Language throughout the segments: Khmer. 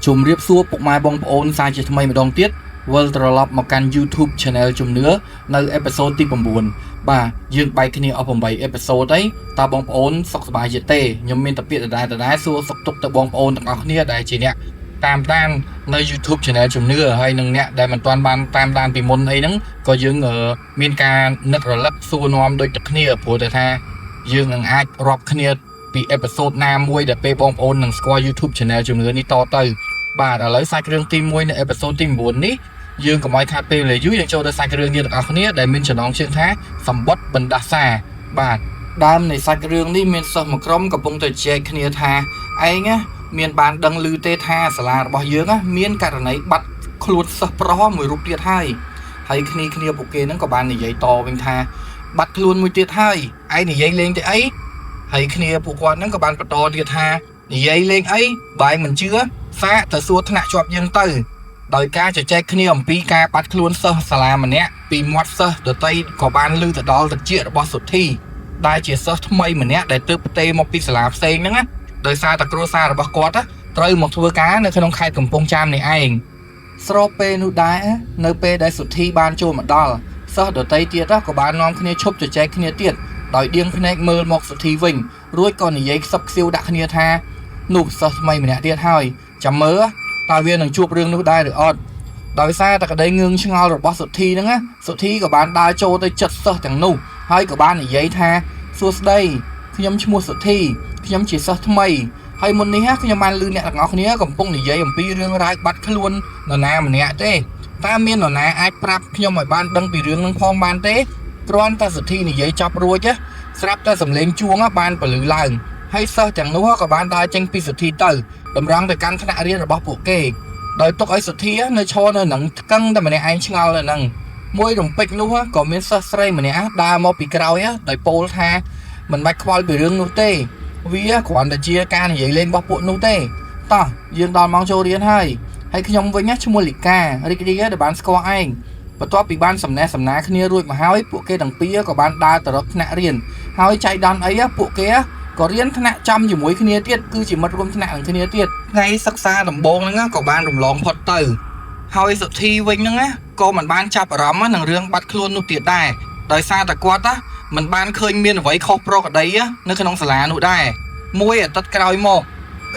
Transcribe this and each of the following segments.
ជំរាបសួរពុកម៉ែបងប្អូនសាជាថ្មីម្ដងទៀតវិលត្រឡប់មកកាន់ YouTube Channel ជំនឿនៅអេពីសូតទី9បាទយើងបែកគ្នាអស់8អេពីសូតហើយតើបងប្អូនសុខសប្បាយទេខ្ញុំមានតែពាក្យដដែលសួរសុខទុក្ខទៅបងប្អូនទាំងអស់គ្នាដែលជាអ្នកតាមនៅ YouTube Channel ជំនឿហើយនឹងអ្នកដែលមិនទាន់បានតាមពីមុនអីហ្នឹងក៏យើងមានការនឹករលឹកសួរនាំដូចតែគ្នាព្រោះតែថាយើងនឹងអាចរាប់គ្នាពីអេពីសូតណាមួយដែលពេលបងប្អូននឹងស្គាល់ YouTube Channel ជំនឿនេះតទៅបាទឥឡូវសាច់រឿងទី1នៅអេពីសូតទី9នេះយើងកុំឲ្យខាតពេលវេលាយូរយើងចូលទៅសាច់រឿងនេះទាំងអស់គ្នាដែលមានចំណងជើងថាសម្បត្តិបណ្ដាសាបាទដើមនៃសាច់រឿងនេះមានសិស្សមួយក្រុមកំពុងតែជែកគ្នាថាឯងមានបានដឹងឮទេថាសាលារបស់យើងមានករណីបាត់ខ្លួនសិស្សប្រុសមួយរូបទៀតហើយគ្នាពួកគេហ្នឹងក៏បាននិយាយតវិញថាបាត់ខ្លួនមួយទៀតហើយឯងនិយាយលេងទៅអីហើយគ្នាពួកគាត់ហ្នឹងក៏បានបន្តទៀតថានិយាយលេងអីបើឯងមិនជឿសាកទៅសួរថ្នាក់ជាប់យើងទៅដោយការជជែកគ្នាអំពីការបាត់ខ្លួនសិស្សសាលាម្នាក់ពីមាត់សិស្សដទៃក៏បានឮទៅដល់ទឹកជារបស់សុធីដែលជាសិស្សថ្មីម្នាក់ដែលទើបផ្ទេរមកពីសាលាផ្សេងហ្នឹងណាដោយសារតែគ្រួសាររបស់គាត់ត្រូវមកធ្វើការនៅក្នុងខេត្តកំពង់ចាមនេះឯងស្របពេលនោះដែរនៅពេលដែលសុធីបានចូលមកដល់សិស្សដទៃទៀតក៏បាននាំគ្នាឈប់ជជែកគ្នាទៀតដោយដៀងភ្នែកមើលមកសុធីវិញរួចក៏និយាយខ្សឹបខ្សៀវដាក់គ្នាថានោះសិស្សថ្មីម្នាក់ទៀតហើយចាំមើលតើវានឹងជួបរឿងនោះដែរឬអត់ដោយសារតែក្តីងឿងឆ្ងល់របស់សុធីហ្នឹងសុធីក៏បានដើរចូលទៅចិត្តសិស្សទាំងនោះហើយក៏បាននិយាយថាសួស្តីខ្ញុំឈ្មោះសុធីខ្ញុំជាសិស្សថ្មីហើយមុននេះខ្ញុំបានឮអ្នកទាំងអស់គ្នាកំពុងនិយាយអំពីរឿងរ៉ាវបាត់ខ្លួននរណាម្នាក់ទេតើមាននរណាអាចប្រាប់ខ្ញុំឲ្យបានដឹងពីរឿងហ្នឹងផងបានទេគ្រាន់តែសុធីនិយាយចប់រួចស្រាប់តែសំឡេងជួងបានពលឺឡើងហើយសិស្សទាំងនោះក៏បានដើរចេញពីសុធីទៅតម្រង់ទៅកាន់ថ្នាក់រៀនរបស់ពួកគេដោយទុកឲ្យសុធីនៅឈរនៅនឹងថ្កឹងតែម្នាក់ឯងឆ្ងល់នៅនឹងមួយរំពេចនោះក៏មានសិស្សស្រីម្នាក់ដើរមកពីក្រោយដោយពោលថាមិនបាច់ខ្វល់ពីរឿងនោះទេវាគ្រាន់តែជាការនិយាយលេងរបស់ពួកនោះទេតោះយើងដល់ម៉ោងចូលរៀនហើយខ្ញុំវិញឈ្មោះលីការីករាយដែលបានស្គាល់ឯងបន្ទាប់ពីបានសំណេះសំណាលគ្នារួចមកហើយពួកគេទាំងពីរក៏បានដើរទៅរកថ្នាក់រៀនហើយចៃដន្យអីពួកគេក៏រៀនថ្នាក់ចំជាមួយគ្នាទៀតគឺជាមិត្តរួមថ្នាក់នឹងគ្នាទៀតថ្ងៃសិក្សាដំបូងហ្នឹងក៏បានរំលងផុតទៅហើយសុធីវិញហ្នឹងក៏មិនបានចាប់អារម្មណ៍នឹងរឿងបាត់ខ្លួននោះទៀតដែរដោយសារតែគាត់មិនបានឃើញមានអ្វីខុសប្រក្រតីនៅក្នុងសាលានោះដែរមួយអាទិត្យក្រោយមក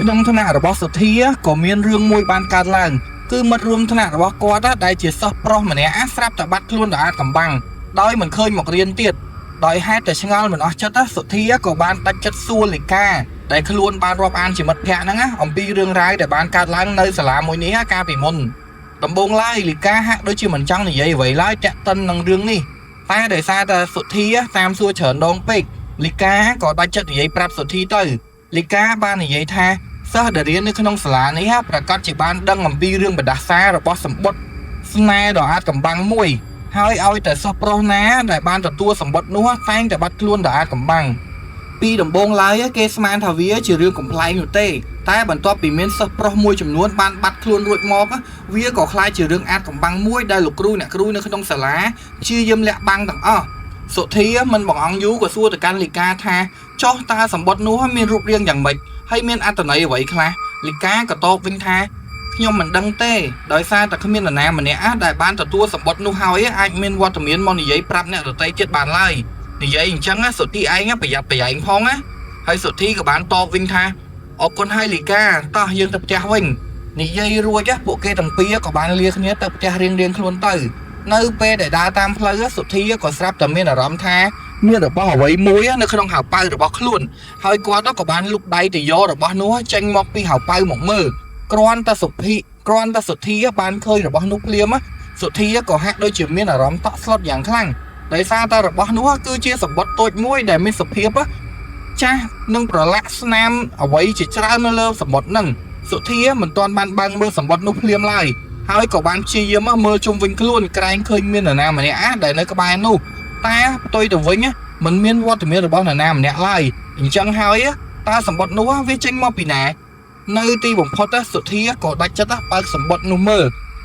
ក្នុងថ្នាក់របស់សុធីក៏មានរឿងមួយបានកើតឡើងគឺមិត្តរួមថ្នាក់របស់គាត់ដែលជាសិស្សប្រុសម្នាក់ស្រាប់តែបាត់ខ្លួនដោយអាចកំបាំងដោយមិនឃើញមករៀនទៀតដោយហេតុតែឆ្ងល់មិនអស់ចិត្តសុធីក៏បានដាច់ចិត្តសួរលីកាដែលខ្លួនបានរាប់អានជាមិត្តភក្តិហ្នឹងអំពីរឿងរ៉ាវដែលបានកើតឡើងនៅសាលាមួយនេះកាលពីមុនដំបូងឡើយលីកាហាក់ដូចជាមិនចង់និយាយអ្វីឡើយតាក់ទិននឹងរឿងនេះតែដោយសារតែសុធីតាមសួរច្រើនដងពេកលីកាក៏ដាច់ចិត្តនិយាយប្រាប់សុធីទៅលីកាបាននិយាយថាសិស្សដែលរៀននៅក្នុងសាលានេះប្រកាសជាបានដឹងអំពីរឿងបណ្ដាសារបស់សម្បត្តិស្នេហ៍ដ៏អាចកំបាំងមួយហើយឲ្យតែសិស្សប្រុសណាដែលបានទទួលសម្បត្តិនោះតែងតែបាត់ខ្លួនដោយអាចកំបាំងពីដំបូងឡើយគេស្មានថាវាជារឿងកំប្លែងនោះទេតែបន្ទាប់ពីមានសិស្សប្រុសមួយចំនួនបានបាត់ខ្លួនរួចមកវាក៏คล้ายជារឿងអាចកំបាំងមួយដែលលោកគ្រូអ្នកគ្រូនៅក្នុងសាលាព្យាយាមលាក់បាំងទាំងអស់សុធីមិនបងអង្គយូក៏សួរទៅកាន់លីកាថាចុះតើសម្បត្តិនោះមានរូបរាងយ៉ាងម៉េចហើយមានអត្ថន័យអ្វីខ្លះលីកាក៏តបវិញថាខ្ញុំមិនដឹងទេដោយសារតែគ្មាននរណាម្នាក់ដែលបានទទួលសម្បត្តិនោះហើយអាចមានវត្តមានមកនិយាយប្រាប់អ្នកដទៃទៀតបានឡើយនិយាយអញ្ចឹងសុធីឯងប្រយ័ត្នប្រយែងផងណាហើយសុធីក៏បានតបវិញថាអរគុណហើយលីកាតោះយើងទៅផ្ទះវិញនិយាយរួចពួកគេទាំងពីរក៏បានលាគ្នាទៅផ្ទះរៀងខ្លួនទៅនៅពេលដែលដើរតាមផ្លូវសុធីក៏ស្រាប់តែមានអារម្មណ៍ថាមានរបស់អ្វីមួយនៅក្នុងហៅប៉ៅរបស់ខ្លួនហើយគាត់ក៏បានលុបដៃទៅយករបស់នោះចេញមកពីហៅប៉ៅមកមើលគ្រាន់តែសុធីបានឃើញរបស់នោះភ្លាមសុធីក៏ហាក់ដូចជាមានអារម្មណ៍តក់ស្លុតយ៉ាងខ្លាំងដោយសារតែរបស់នោះគឺជាសម្បត្តិតូចមួយដែលមានសភាពចាស់និងប្រឡាក់ស្នាមអ្វីជាច្រើននៅលើសម្បត្តិហ្នឹងសុធីមិនទាន់បានបើកមើលសម្បត្តិនោះភ្លាមឡើយហើយក៏បានព្យាយាមមើលជុំវិញខ្លួនក្រែងឃើញមាននរណាម្នាក់ដែលនៅក្បែរនោះតែផ្ទុយទៅវិញមិនមានវត្តមានរបស់នរណាម្នាក់ឡើយអញ្ចឹងហើយតើសម្បត្តិនោះវាចេញមកពីណានៅទីបំផុតសុធីក៏ដាច់ចិត្តបើកសម្បត្តិនោះមើល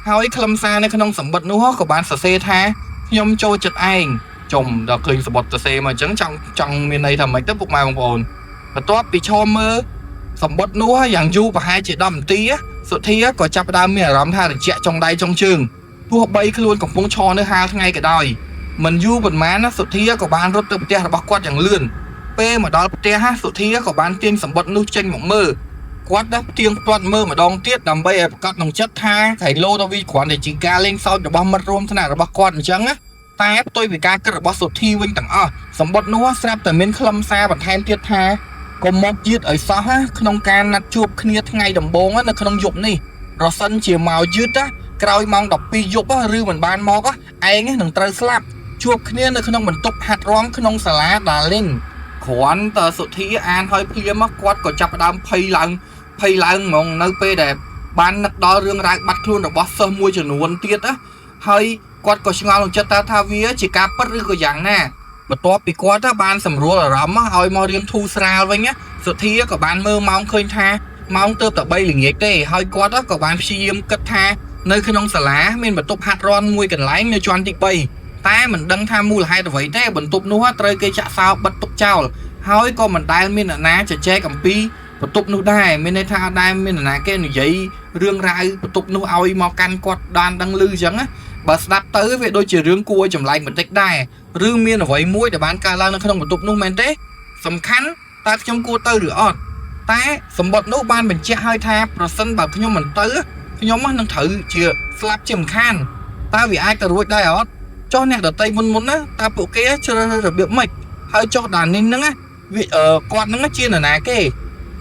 ហើយខ្លឹមសារនៅក្នុងសម្បត្តិនោះក៏បានសរសេរថាខ្ញុំចូលចិត្តឯងចុំដល់ឃើញសម្បត្តិសរសេរមកអញ្ចឹងចង់មានន័យថាម៉េចទៅពុកម៉ែបងប្អូនបន្ទាប់ពីឈរមើល សម្បត្តិនោះយ៉ាងយូរប្រហែលជា10នាទីសុធាក៏ចាប់ផ្ដើមមានអារម្មណ៍ថាត្រជាក់ចុងដៃចុងជើងទោះបីខ្លួនកំពុងឈរនៅហាលថ្ងៃក៏ដោយមិនយូរប៉ុន្មានសុធាក៏បានរត់ទៅផ្ទះរបស់គាត់យ៉ាងលឿនពេលមកដល់ផ្ទះសុធាក៏បានទាញសម្បត្តិនោះចេញមកមើលគាត់ផ្ទៀងផ្ទាត់មើលម្ដងទៀតដើម្បីឲ្យប្រកាសក្នុងចិត្តថាខៃឡូទៅវិញគ្រាន់តែជាការលេងសើចរបស់មិត្តរួមថ្នាក់របស់គាត់អញ្ចឹងណាតែផ្ទុយពីការគិតរបស់សុធីវិញទាំងអស់សម្បត្តិនោះស្រាប់តែមានខ្លឹមសារបន្ថែមទៀតថាកុំមកយឺតឲ្យសោះក្នុងការណាត់ជួបគ្នាថ្ងៃដំបូងនៅក្នុងយប់នេះប្រសិនជាមកយឺតក្រោយម៉ោង12យប់ឬមិនបានមកឯងនឹងត្រូវស្លាប់ជួបគ្នានៅក្នុងបន្ទប់ហាត់រាំក្នុងសាលាដាលីងគ្រាន់តែសុធីអានហើយភ្លាមគាត់ក៏ចាប់ផ្ដើមភ័យឡើងហ្មងនៅពេលដែលបាននឹកដល់រឿងរ៉ាវបាត់ខ្លួនរបស់សិស្សមួយចំនួនទៀតហើយគាត់ក៏ឆ្ងល់ក្នុងចិត្តថាវាជាការពិតឬក៏យ៉ាងណាបន្ទាប់ពីគាត់បានសម្រួលអារម្មណ៍ឲ្យមករៀនធូរស្រាលវិញសុធាក៏បានមើលម៉ោងឃើញថាម៉ោងទើបតែ3ល្ងាចទេហើយគាត់ក៏បានព្យាយាមគិតថានៅក្នុងសាលាមានបន្ទប់ហាត់រាំមួយកន្លែងនៅជាន់ទី3តែមិនដឹងថាមូលហេតុអ្វីទេបន្ទប់នោះត្រូវគេចាក់សោបិទទុកចោលហើយក៏មិនដែលមានអ្នកណាជជែកអំពីបន្ទប់នោះដែរមានន័យថាដែលមានអ្នកណាគេនិយាយរឿងរ៉ាវបន្ទប់នោះឲ្យមកកាន់គាត់បានដឹងឮអញ្ចឹងបើស្ដាប់ទៅវាដូចជារឿងគួរឲ្យចម្លែកបន្តិចដែរឬមានអ្វីមួយដែលបានកើតឡើងនៅក្នុងបន្ទប់នោះមែនទេសំខាន់តើខ្ញុំគួរទៅឬអត់តែសម្បត្តិនោះបានបញ្ជាក់ឲ្យថាប្រសិនបើខ្ញុំមិនទៅខ្ញុំនឹងត្រូវជាស្លាប់ជាមិនខានតើវាអាចទៅរួចដែរអត់ចុះអ្នកដតីមុនណាតើពួកគេជ្រើសរើសរបៀបម៉េចហើយចុះដល់នេះហ្នឹងវាគាត់ហ្នឹងជានរណាគេ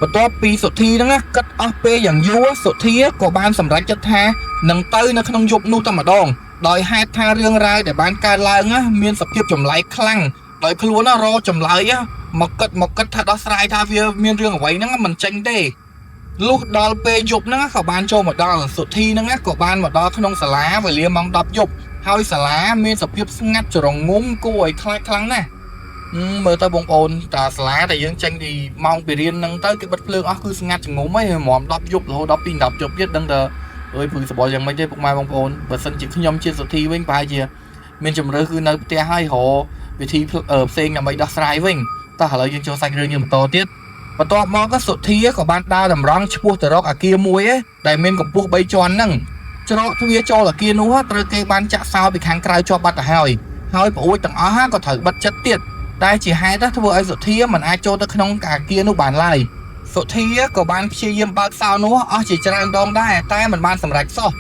បន្ទាប់ពីសុធីហ្នឹងគិតអស់ពេលយ៉ាងយូរសុធាក៏បានសម្រេចចិត្តថានឹងទៅនៅក្នុងយប់នោះតែម្ដងដោយហេតុថារឿងរ៉ាវដែលបានកើតឡើងមានសភាពចម្លែកខ្លាំងដោយខ្លួនរកចម្លើយមកគិតថាដោះស្រាយថាវាមានរឿងអ្វីហ្នឹងមិនចេញទេលុះដល់ពេលយប់ហ្នឹងក៏បានចូលមកដល់សុធីហ្នឹងក៏បានមកដល់ក្នុងសាលាវេលាម៉ោង10យប់ហើយសាលាមានសភាពស្ងាត់ជ្រងំគួរឲ្យខ្លាចខ្លាំងណាស់មើលទៅបងប្អូនតាសាលាដែលយើងចេញពីម៉ោងពីរៀនហ្នឹងទៅគេបិទភ្លើងអស់គឺស្ងាត់ជ្ងំហើយហ្មង10យប់រហូតដល់2 10យប់ទៀតដឹងតែអើយព្រឺសបល់យ៉ាងម៉េចទេពុកម៉ែបងប្អូនបើសិនជាខ្ញុំជាសុធីវិញប្រហែលជាមានជំរឿគឺនៅផ្ទះហើយរកវិធីផ្សេងដើម្បីដោះស្រាយវិញតោះឥឡូវយើងចូលសាច់រឿងយើងបន្តទៀតបន្ទាប់មកសុធាក៏បានដើរតម្រង់ឆ្ពោះទៅរកអគារមួយដែលមានកម្ពស់3ជាន់ហ្នឹងច្រកទ្វារចូលអគារនោះត្រូវគេបានចាក់សោពីខាងក្រៅជាប់បាត់ទៅហើយប្រួយទាំងអស់ក៏ត្រូវបិទចិត្តទៀតតែជាហេតុធ្វើឲ្យសុធាមិនអាចចូលទៅក្នុងអគារនោះបានឡើយសុធាក៏បានព្យាយាមបើកសោនោះអស់ជាច្រើនដងដែរតែមិនបានសម្រេចសោះ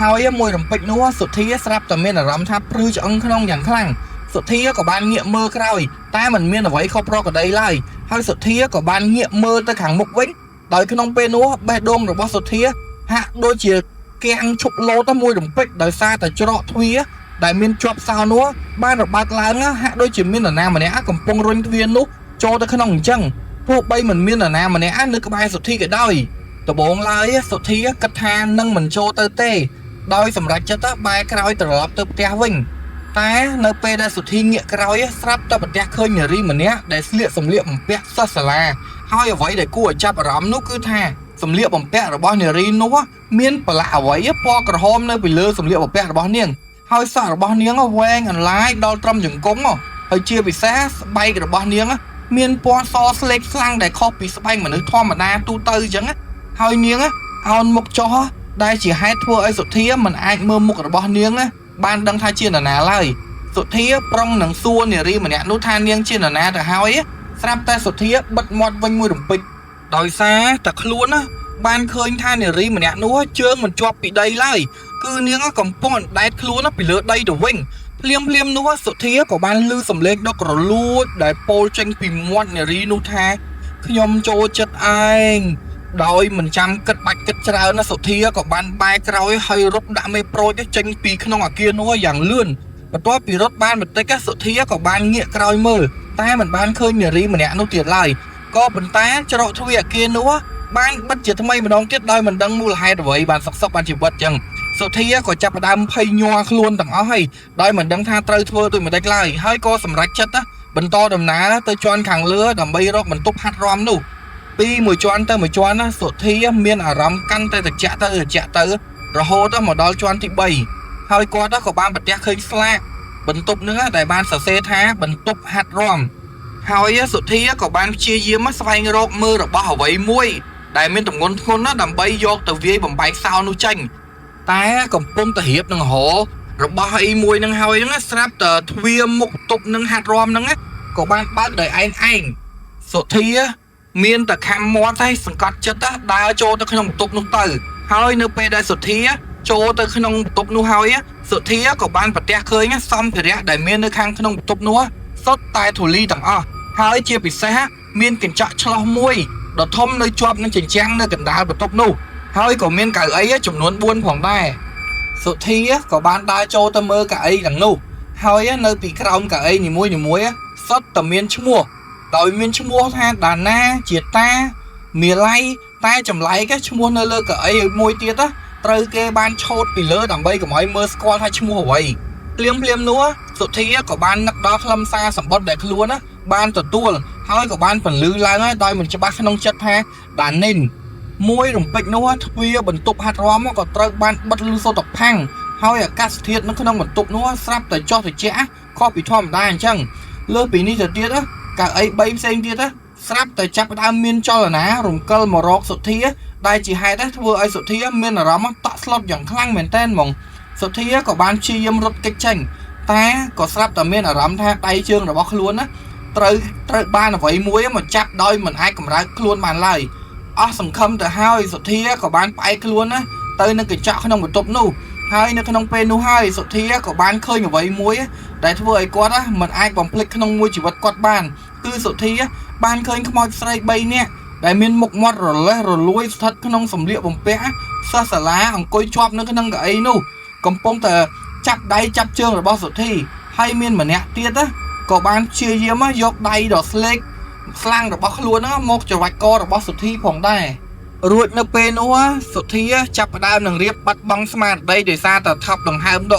ហើយមួយរំពេចនោះសុធាស្រាប់តែមានអារម្មណ៍ថាព្រឺឆ្អឹងក្នុងយ៉ាងខ្លាំងសុធាក៏បានងាកមើលក្រោយតែមិនមានអ្វីខុសប្រក្រតីឡើយហើយសុធាក៏បានងាកមើលទៅខាងមុខវិញដោយក្នុងពេលនោះបេះដូងរបស់សុធាហាក់ដូចជាគាំងឈប់លោតមួយរំពេចដោយសារតែច្រកទ្វារដែលមានជាប់សោនោះបានរបើកឡើងហាក់ដូចជាមាននរណាម្នាក់កំពុងរុញទ្វារនោះចូលទៅក្នុងអញ្ចឹងទោះបីមិនមាននរណាម្នាក់នៅក្បែរសុធីក៏ដោយដំបូងឡើយសុធាគិតថានឹងមិនចូលទៅទេដោយសម្រេចចិត្តបែរក្រោយត្រឡប់ទៅផ្ទះវិញតែនៅពេលដែលសុធីងាកក្រោយស្រាប់តែប្រទះឃើញនារីម្នាក់ដែលស្លៀកសម្លៀកបំពាក់សិស្សសាលាហើយអ្វីដែលគួរឲ្យចាប់អារម្មណ៍នោះគឺថាសម្លៀកបំពាក់របស់នារីនោះមានប្រឡាក់អ្វីពណ៌ក្រហមនៅពីលើសម្លៀកបំពាក់របស់នាងហើយសក់របស់នាងវែងអន្លាយដល់ត្រឹមជង្គង់ហើយជាពិសេសស្បែករបស់នាងមានពណ៌សស្លេកស្លាំងដែលខុសពីស្បែកមនុស្សធម្មតាទូទៅអញ្ចឹងហើយនាងអោនមុខចុះដែលជាហេតុធ្វើឲ្យសុធាមិនអាចមើលមុខរបស់នាងបានដឹងថាជានរណាឡើយសុធាប្រុងនឹងសួរនារីម្នាក់នោះថានាងជានរណាទៅហើយស្រាប់តែសុធាបិទមាត់វិញមួយរំពេចដោយសារតែខ្លួនបានឃើញថានារីម្នាក់នោះជើងមិនជាប់ពីដីឡើយគឺនាងកំពុងអណ្ដែតខ្លួនពីលើដីទៅវិញភ្លាមនោះសុធាក៏បានឮសំឡេងដ៏ក្រលួចដែលពោលចេញពីមាត់នារីនោះថាខ្ញុំចូលចិត្តឯងដោយមិនចាំគិតបាច់គិតច្រើនសុធាក៏បានបែរក្រោយហើយរត់ដាក់មេប្រូចចេញពីក្នុងអគារនោះយ៉ាងលឿនបន្ទាប់ពីរត់បានបន្តិចសុធាក៏បានងាកក្រោយមើលតែមិនបានឃើញនារីម្នាក់នោះទៀតឡើយក៏ប៉ុន្តែច្រកទ្វារអគារនោះបានបិទជាថ្មីម្ដងទៀតដោយមិនដឹងមូលហេតុអ្វីបានសុកបានជីវិតចឹងសុធាក៏ចាប់ផ្ដើមភ័យញ័រខ្លួនទាំងអស់ហើយដោយមិនដឹងថាត្រូវធ្វើដូចម្ដេចឡើយហើយក៏សម្រេចចិត្តបន្តដំណើរទៅជាន់ខាងលើដើម្បីរកបន្ទប់ហាត់រាំនោះពីមួយជាន់ទៅមួយជាន់សុធាមានអារម្មណ៍កាន់តែត្រជាក់ទៅរហូតមកដល់ជាន់ទី3ហើយគាត់ក៏បានប្រទះឃើញស្លាកបន្ទប់នឹងដែលបានសរសេរថាបន្ទប់ហាត់រាំហើយសុធាក៏បានព្យាយាមស្វែងរកមើលរបស់អ្វីមួយ ដែលមានទម្ងន់ធ្ងន់ណាស់ដើម្បីយកទៅវាយបំបែកសោនោះចេញតែកំពុងតែរៀបនឹងររបស់អីមួយនឹងហើយហ្នឹងស្រាប់តែទ្វារមុខទប់នឹងហាត់រំហ្នឹងក៏បានបើកដោយឯងសុធាមានតែខំមាត់ទេសង្កត់ចិត្តដើរចូលទៅក្នុងបន្ទប់នោះទៅហើយនៅពេលដែលសុធាចូលទៅក្នុងបន្ទប់នោះហើយសុធាក៏បានប្រទះឃើញសម្ភារៈដែលមាននៅខាងក្នុងបន្ទប់នោះសុទ្ធតែធូលីទាំងអស់ហើយជាពិសេសមានកញ្ចក់ឆ្លោះមួយដ៏ធំនៅជាប់នឹងជញ្ជាំងនៅកណ្ដាលបន្ទប់នោះហើយក៏មានកៅអីចំនួន4ផងដែរសុធាក៏បានដើរចូលទៅមើលកៅអីទាំងនោះហើយនៅពីក្រោមកៅអីនីមួយសុទ្ធតែមានឈ្មោះដោយមានឈ្មោះថាដាណាជាតាមាឡៃតែចម្លែកឈ្មោះនៅលើកៅអីមួយទៀតត្រូវគេបានឆោតពីលើដើម្បីកុំឲ្យមើលស្គាល់ថាឈ្មោះអ្វីភ្លាមនោះសុធាក៏បាននឹកដល់ខ្លឹមសារសម្បត្តិដែលខ្លួនបានទទួលហើយក៏បានពន្លឺឡើងដោយមិនច្បាស់ក្នុងចិត្តថាដានីនមួយរំពេចនោះទ្វារបន្ទប់ហាត់រំក៏ត្រូវបានបិទលឺសូតផាំងហើយអាកាសធាតុនៅក្នុងបន្ទប់នោះស្រាប់តែចុះត្រជាក់ខុសពីធម្មតាអញ្ចឹងលើពីនេះទៅទៀតកៅអី3ផ្សេងទៀតស្រាប់តែចាប់ផ្ដើមមានចលនារំកិលមករកសុធាដែលជាហេតុធ្វើឲ្យសុធាមានអារម្មណ៍តក់ស្លុតយ៉ាងខ្លាំងមែនទែនហ្មងសុធាក៏បានព្យាយាមរត់គេចចេញតែក៏ស្រាប់តែមានអារម្មណ៍ថាដៃជើងរបស់ខ្លួនត្រូវបានអ្វីមួយមកចាប់ដោយមិនអាចកម្រើកខ្លួនបានឡើយអស់សង្ឃឹមទៅហើយសុធាក៏បានផ្អែកខ្លួនទៅនឹងកញ្ចក់ក្នុងបន្ទប់នោះហើយនៅក្នុងពេលនោះហើយសុធាក៏បានឃើញអ្វីមួយដែលធ្វើឲ្យគាត់មិនអាចបំភ្លេចក្នុងមួយជីវិតគាត់បានគឺសុធាបានឃើញខ្មោចស្រី3នាក់ដែលមានមុខមាត់រលេះរលួយស្ថិតក្នុងសម្លៀកបំពាក់សិស្សសាលាអង្គុយជាប់នៅក្នុងកៅអីនោះកំពុងតែចាប់ដៃចាប់ជើងរបស់សុធីហើយមានម្នាក់ទៀតក៏បានព្យាយាមយកដៃដ៏ស្លេកស្លាំងរបស់ខ្លួនមកច្រវាច់ករបស់សុធីផងដែររួចនៅពេលនោះសុធាចាប់ផ្ដើមនឹងរៀបបាត់បង់ស្មារតីដោយសារតែថប់ដង្ហើមដ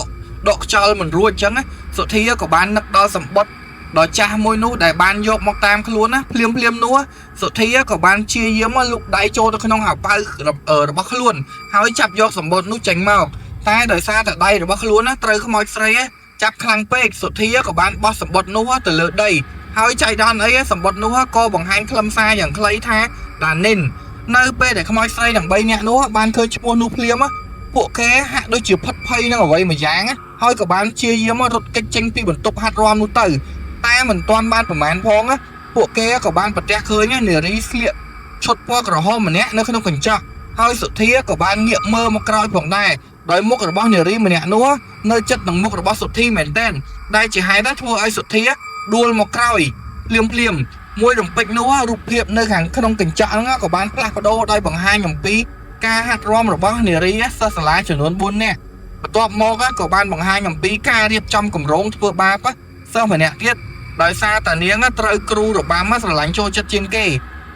កខ្យល់មិនរួចអញ្ចឹងសុធាក៏បាននឹកដល់សម្បត្តិដ៏ចាស់មួយនោះដែលបានយកមកតាមខ្លួនភ្លាមនោះសុធាក៏បានព្យាយាមលុកដៃចូលទៅក្នុងអាប៉ៅរបស់ខ្លួនហើយចាប់យកសម្បត្តិនោះចេញមកតែដោយសារតែដៃរបស់ខ្លួនត្រូវខ្មោចស្រីចាប់ខ្លាំងពេកសុធាក៏បានបោះសម្បត្តិនោះទៅលើដីហើយចៃដន្យអីសម្បត្តិនោះក៏បង្ហាញខ្លឹមសារយ៉ាងខ្លីថាដានីននៅពេលដែលខ្មោចស្រីទាំង3នាក់នោះបានឃើញឈ្មោះនោះភ្លាមពួកគេហាក់ដូចជាផិតភ័យនឹងអ្វីមួយយ៉ាងហើយក៏បានព្យាយាមរត់គេចចេញពីបន្ទប់ហាត់រាំនោះទៅតែមិនទាន់បានប្រមាណផងពួកគេក៏បានប្រទះឃើញនារីស្លៀកឈុតពណ៌ក្រហមម្នាក់នៅក្នុងកញ្ចក់ហើយសុធាក៏បានងាកមើលមកក្រោយផងដែរដោយមុខរបស់នារីម្នាក់នោះនៅជិតនឹងមុខរបស់សុធីមែនទែនដែលជាហេតុធ្វើឲ្យសុធាដួលមកក្រោយភ្លាមមួយរំពេចនោះរូបភាពនៅខាងក្នុងកញ្ចក់ហ្នឹងក៏បានផ្លាស់ប្ដូរដោយបង្ហាញអំពីការហាត់រាំរបស់នារីសិស្សសាលាចំនួន4នាក់បន្ទាប់មកក៏បានបង្ហាញអំពីការរៀបចំគម្រោងធ្វើបាបសិស្សម្នាក់ទៀតដោយសារតានាងត្រូវគ្រូរបាំស្រឡាញ់ចូលចិត្តជាងគេ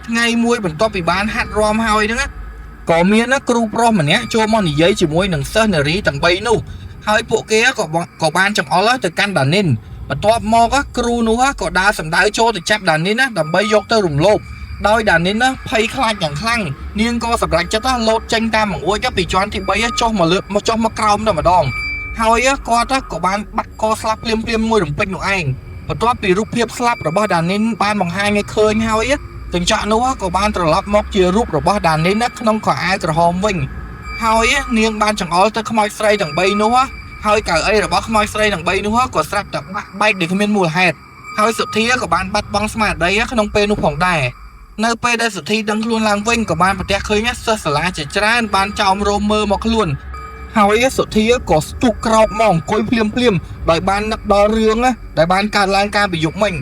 ថ្ងៃមួយបន្ទាប់ពីបានហាត់រាំហើយហ្នឹងក៏មានគ្រូប្រុសម្នាក់ចូលមកនិយាយជាមួយនឹងសិស្សនារីទាំង3នោះហើយពួកគេក៏បានចង្អុលទៅកាន់ដានីនបន្ទាប់មកគ្រូនោះក៏ដើរសម្ដៅចូលទៅចាប់ដានីនដើម្បីយកទៅរំលោភដោយដានីនភ័យខ្លាចយ៉ាងខ្លាំងនាងក៏សម្រេចចិត្តលោតចេញតាមបង្អួចពីជាន់ទី3ចុះមកក្រោមតែម្ដងហើយគាត់ក៏បានបាត់កស្លាប់ភ្លាមមួយរំពេចនោះឯងបន្ទាប់ពីរូបភាពស្លាប់របស់ដានីនបានបង្ហាញឲ្យឃើញហើយកញ្ចក់នោះក៏បានត្រឡប់មកជារូបរបស់ដានីនក្នុងខោអាវក្រហមវិញហើយនាងបានចង្អុលទៅខ្មោចស្រីទាំង3នោះហើយកៅអីរបស់ខ្មោចស្រីទាំង3នោះក៏ស្រាប់តែបាក់បែកដោយគ្មានមូលហេតុហើយសុធាក៏បានបាត់បង់ស្មារតីក្នុងពេលនោះផងដែរនៅពេលដែលសុធីដឹងខ្លួនឡើងវិញក៏បានប្រទះឃើញសិស្សសាលាជាច្រើនបានចោមរោមមើលមកខ្លួនហើយសុធាក៏ស្ទុះក្រោកមកអង្គុយភ្លាមដោយបាននឹកដល់រឿងដែលបានកើតឡើងកាលពីយប់មិញ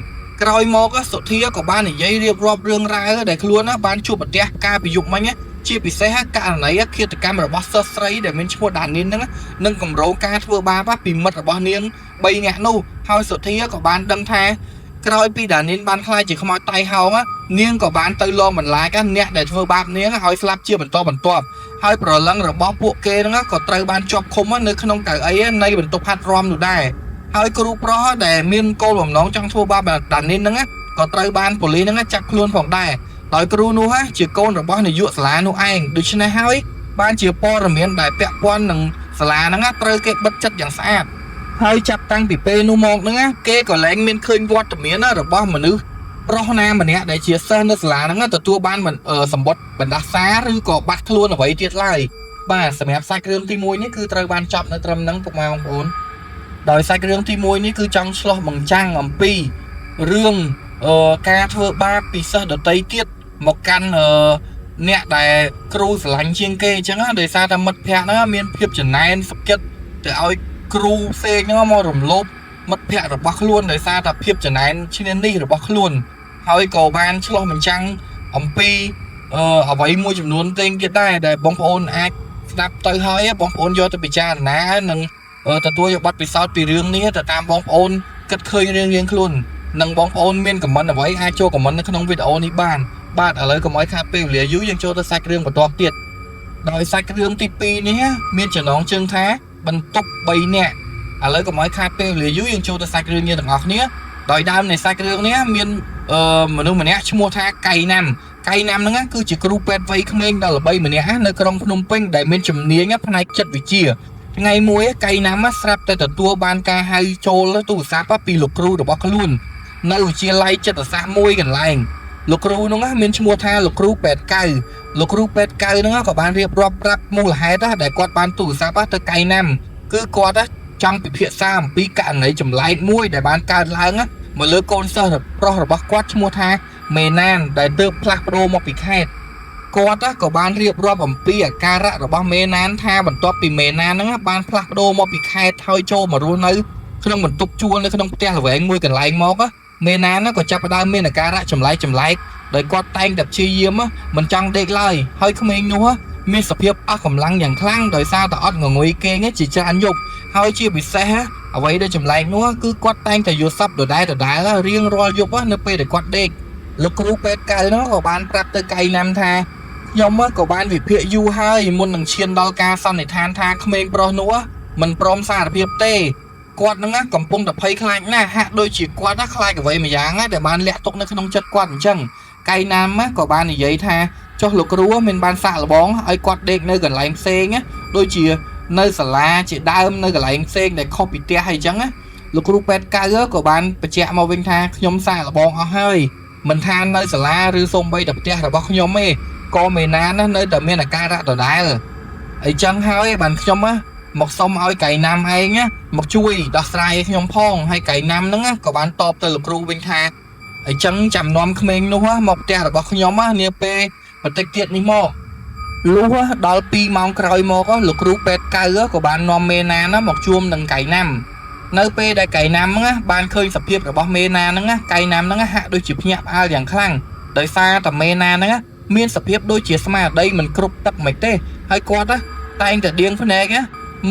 ក្រោយមកសុធាក៏បាននិយាយរៀបរាប់រឿងរ៉ាវដែលខ្លួនបានជួបប្រទះកាលពីយប់មិញជាពិសេសករណីឃាតកម្មរបស់សិស្សស្រីដែលមានឈ្មោះដានីនហ្នឹងនឹងគម្រោងការធ្វើបាបពីមិត្តរបស់នាង3នាក់នោះហើយសុធាក៏បានដឹងថាក្រោយពីដានីនបានខ្លាចជាខ្មោចតៃហោងនាងក៏បានទៅលងបន្លាចអ្នកដែលធ្វើបាបនាងឲ្យស្លាប់ជាបន្តបន្ទាប់ហើយប្រឡឹងរបស់ពួកគេហ្នឹងក៏ត្រូវបានជាប់ឃុំនៅក្នុងកៅអីនៃបន្ទប់ហាត់រាំនោះដែរហើយគ្រូប្រុសដែលមានគោលបំណងចង់ធ្វើបាបដានីនហ្នឹងក៏ត្រូវបានប៉ូលីសហ្នឹងចាប់ខ្លួនផងដែរដោយគ្រូនោះជាកូនរបស់នាយកសាលានោះឯងដូច្នេះហើយបានជាព័ត៌មានដែលពាក់ព័ន្ធនឹងសាលាហ្នឹងត្រូវគេបិទចិត្តយ៉ាងស្អាតហើយចាប់តាំងពីពេលនោះមកហ្នឹងគេក៏លែងមានឃើញវត្តមានរបស់មនុស្ស ប្រុសណាម្នាក់ដែលជាសិស្សនៅសាលាហ្នឹងទទួលបានសម្បត្តិបណ្ដាសាឬក៏បាត់ខ្លួនអ្វីទៀតឡើយបាទសម្រាប់សាច់រឿងទី1នេះគឺត្រូវបានចប់នៅត្រឹមហ្នឹងពុកម៉ែបងប្អូនដោយសាច់រឿងទី1នេះគឺចង់ឆ្លោះបញ្ចាំងអំពីរឿងការធ្វើបាបពីសិស្សដទៃទៀតមកកាន់អ្នកដែលគ្រូស្រឡាញ់ជាងគេអញ្ចឹងដោយសារតែមិត្តភ័ក្តិហ្នឹងមានភាពចំណែនសុខចិត្តទៅឲ្យគ្រូផ្សេងហ្នឹងមករំលោភមិត្តភ័ក្តិរបស់ខ្លួនដោយសារតែភាពចំណែនឈ្នានីសរបស់ខ្លួនហើយក៏បានឆ្លោះបញ្ចាំងអំពីអ្វីមួយចំនួនផ្សេងទៀតដែរដែលបងប្អូនអាចស្ដាប់ទៅហើយបងប្អូនយកទៅពិចារណានិងទទួលយកបទពិសោធន៍ពីរឿងនេះទៅតាមបងប្អូនគិតឃើញរៀងៗខ្លួននិងបងប្អូនមានខមមិនអ្វីអាចចូលខមមិននៅក្នុងវីដេអូនេះបានបាទឥឡូវកុំឲ្យខាតពេលវេលាយូរយើងចូលទៅសាច់រឿងបន្តទៀតដោយសាច់រឿងទី2នេះមានចំណងជើងថាបន្ទប់3នាក់ឥឡូវកុំឲ្យខាតពេលវេលាយូរយើងចូលទៅសាច់រឿងនេះទាំងអស់គ្នាដោយដើមនៃសាច់រឿងនេះមានមនុស្សម្នាក់ឈ្មោះថាកៃណាំហ្នឹងគឺជាគ្រូពេទ្យវ័យក្មេងដ៏ល្បីម្នាក់នៅក្រុងភ្នំពេញដែលមានជំនាញផ្នែកចិត្តវិទ្យាថ្ងៃមួយកៃណាំស្រាប់តែទទួលបានការហៅចូលទូរស័ព្ទពីលោកគ្រូរបស់ខ្លួននៅវិទ្យាល័យចិត្តសាស្ត្រមួយកន្លែងលោកគ្រូនោះមានឈ្មោះថាលោកគ្រូពេទ្យកៅហ្នឹងក៏បានរៀបរាប់ប្រាប់មូលហេតុដែលគាត់បានទូរស័ព្ទទៅកៃណាំគឺគាត់ចង់ពិភាក្សាអំពីករណីចម្លែកមួយដែលបានកើតឡើងមកលើកូនសិស្សប្រុសរបស់គាត់ឈ្មោះថាមេណានដែលទើបផ្លាស់ប្ដូរមកពីខេត្តគាត់ក៏បានរៀបរាប់អំពីអាការៈរបស់មេណានថាបន្ទាប់ពីមេណានហ្នឹងបានផ្លាស់ប្ដូរមកពីខេត្តហើយចូលមករស់នៅក្នុងបន្ទប់ជួលនៅក្នុងផ្ទះល្វែងមួយកន្លែងមកមេណានក៏ចាប់ផ្ដើមមានអាការៈចម្លែកដោយគាត់តែងតែព្យាយាមមិនចង់ដេកឡើយហើយក្មេងនោះមានសភាពអស់កម្លាំងយ៉ាងខ្លាំងដោយសារតែអត់ងងុយគេងជាច្រើនយប់ហើយជាពិសេសអ្វីដែលចម្លែកនោះគឺគាត់តែងតែយល់សប្តិដដែលរៀងរាល់យប់នៅពេលដែលគាត់ដេកលោកគ្រូពេទ្យកៅនោះក៏បានប្រាប់ទៅកៃណាំថាខ្ញុំក៏បានវិភាគយូរហើយមុននឹងឈានដល់ការសន្និដ្ឋានថាក្មេងប្រុសនោះមិនព្រមសារភាពទេគាត់នឹងកំពុងតែភ័យខ្លាចណាស់ហាក់ដូចជាគាត់ខ្លាចអ្វីមួយយ៉ាងដែលបានលាក់ទុកនៅក្នុងចិត្តគាត់អញ្ចឹងកៃណាំក៏បាននិយាយថាចុះលោកគ្រូមានបានសាកល្បងឲ្យគាត់ដេកនៅកន្លែងផ្សេងដូចជានៅសាលាជាដើមនៅកន្លែងផ្សេងដែលខុសពីផ្ទះអីចឹងលោកគ្រូពេទ្យកៅក៏បានបញ្ជាក់មកវិញថាខ្ញុំសាកល្បងអស់ហើយមិនថានៅសាលាឬសូម្បីតែផ្ទះរបស់ខ្ញុំទេក៏មេណាននៅតែមានអាការៈដដែលអីចឹងហើយបានខ្ញុំមកសុំឲ្យកៃណាំឯងមកជួយដោះស្រាយខ្ញុំផងហើយកៃណាំហ្នឹងក៏បានតបទៅលោកគ្រូវិញថាអញ្ចឹងចាំនាំក្មេងនោះមកផ្ទះរបស់ខ្ញុំនាពេលបន្តិចទៀតនេះមកលុះដល់2ម៉ោងក្រោយមកលោកគ្រូពេទ្យកៅក៏បាននាំមេណានមកជួបនឹងកៃណាំនៅពេលដែលកៃណាំបានឃើញសភាពរបស់មេណាហ្នឹងកៃណាំហ្នឹងហាក់ដូចជាភ្ញាក់ផ្អើលយ៉ាងខ្លាំងដោយសារតែមេណាហ្នឹងមានសភាពដូចជាស្មារតីមិនគ្រប់ទឹកមិនទេហើយគាត់តែងតែដៀងភ្នែក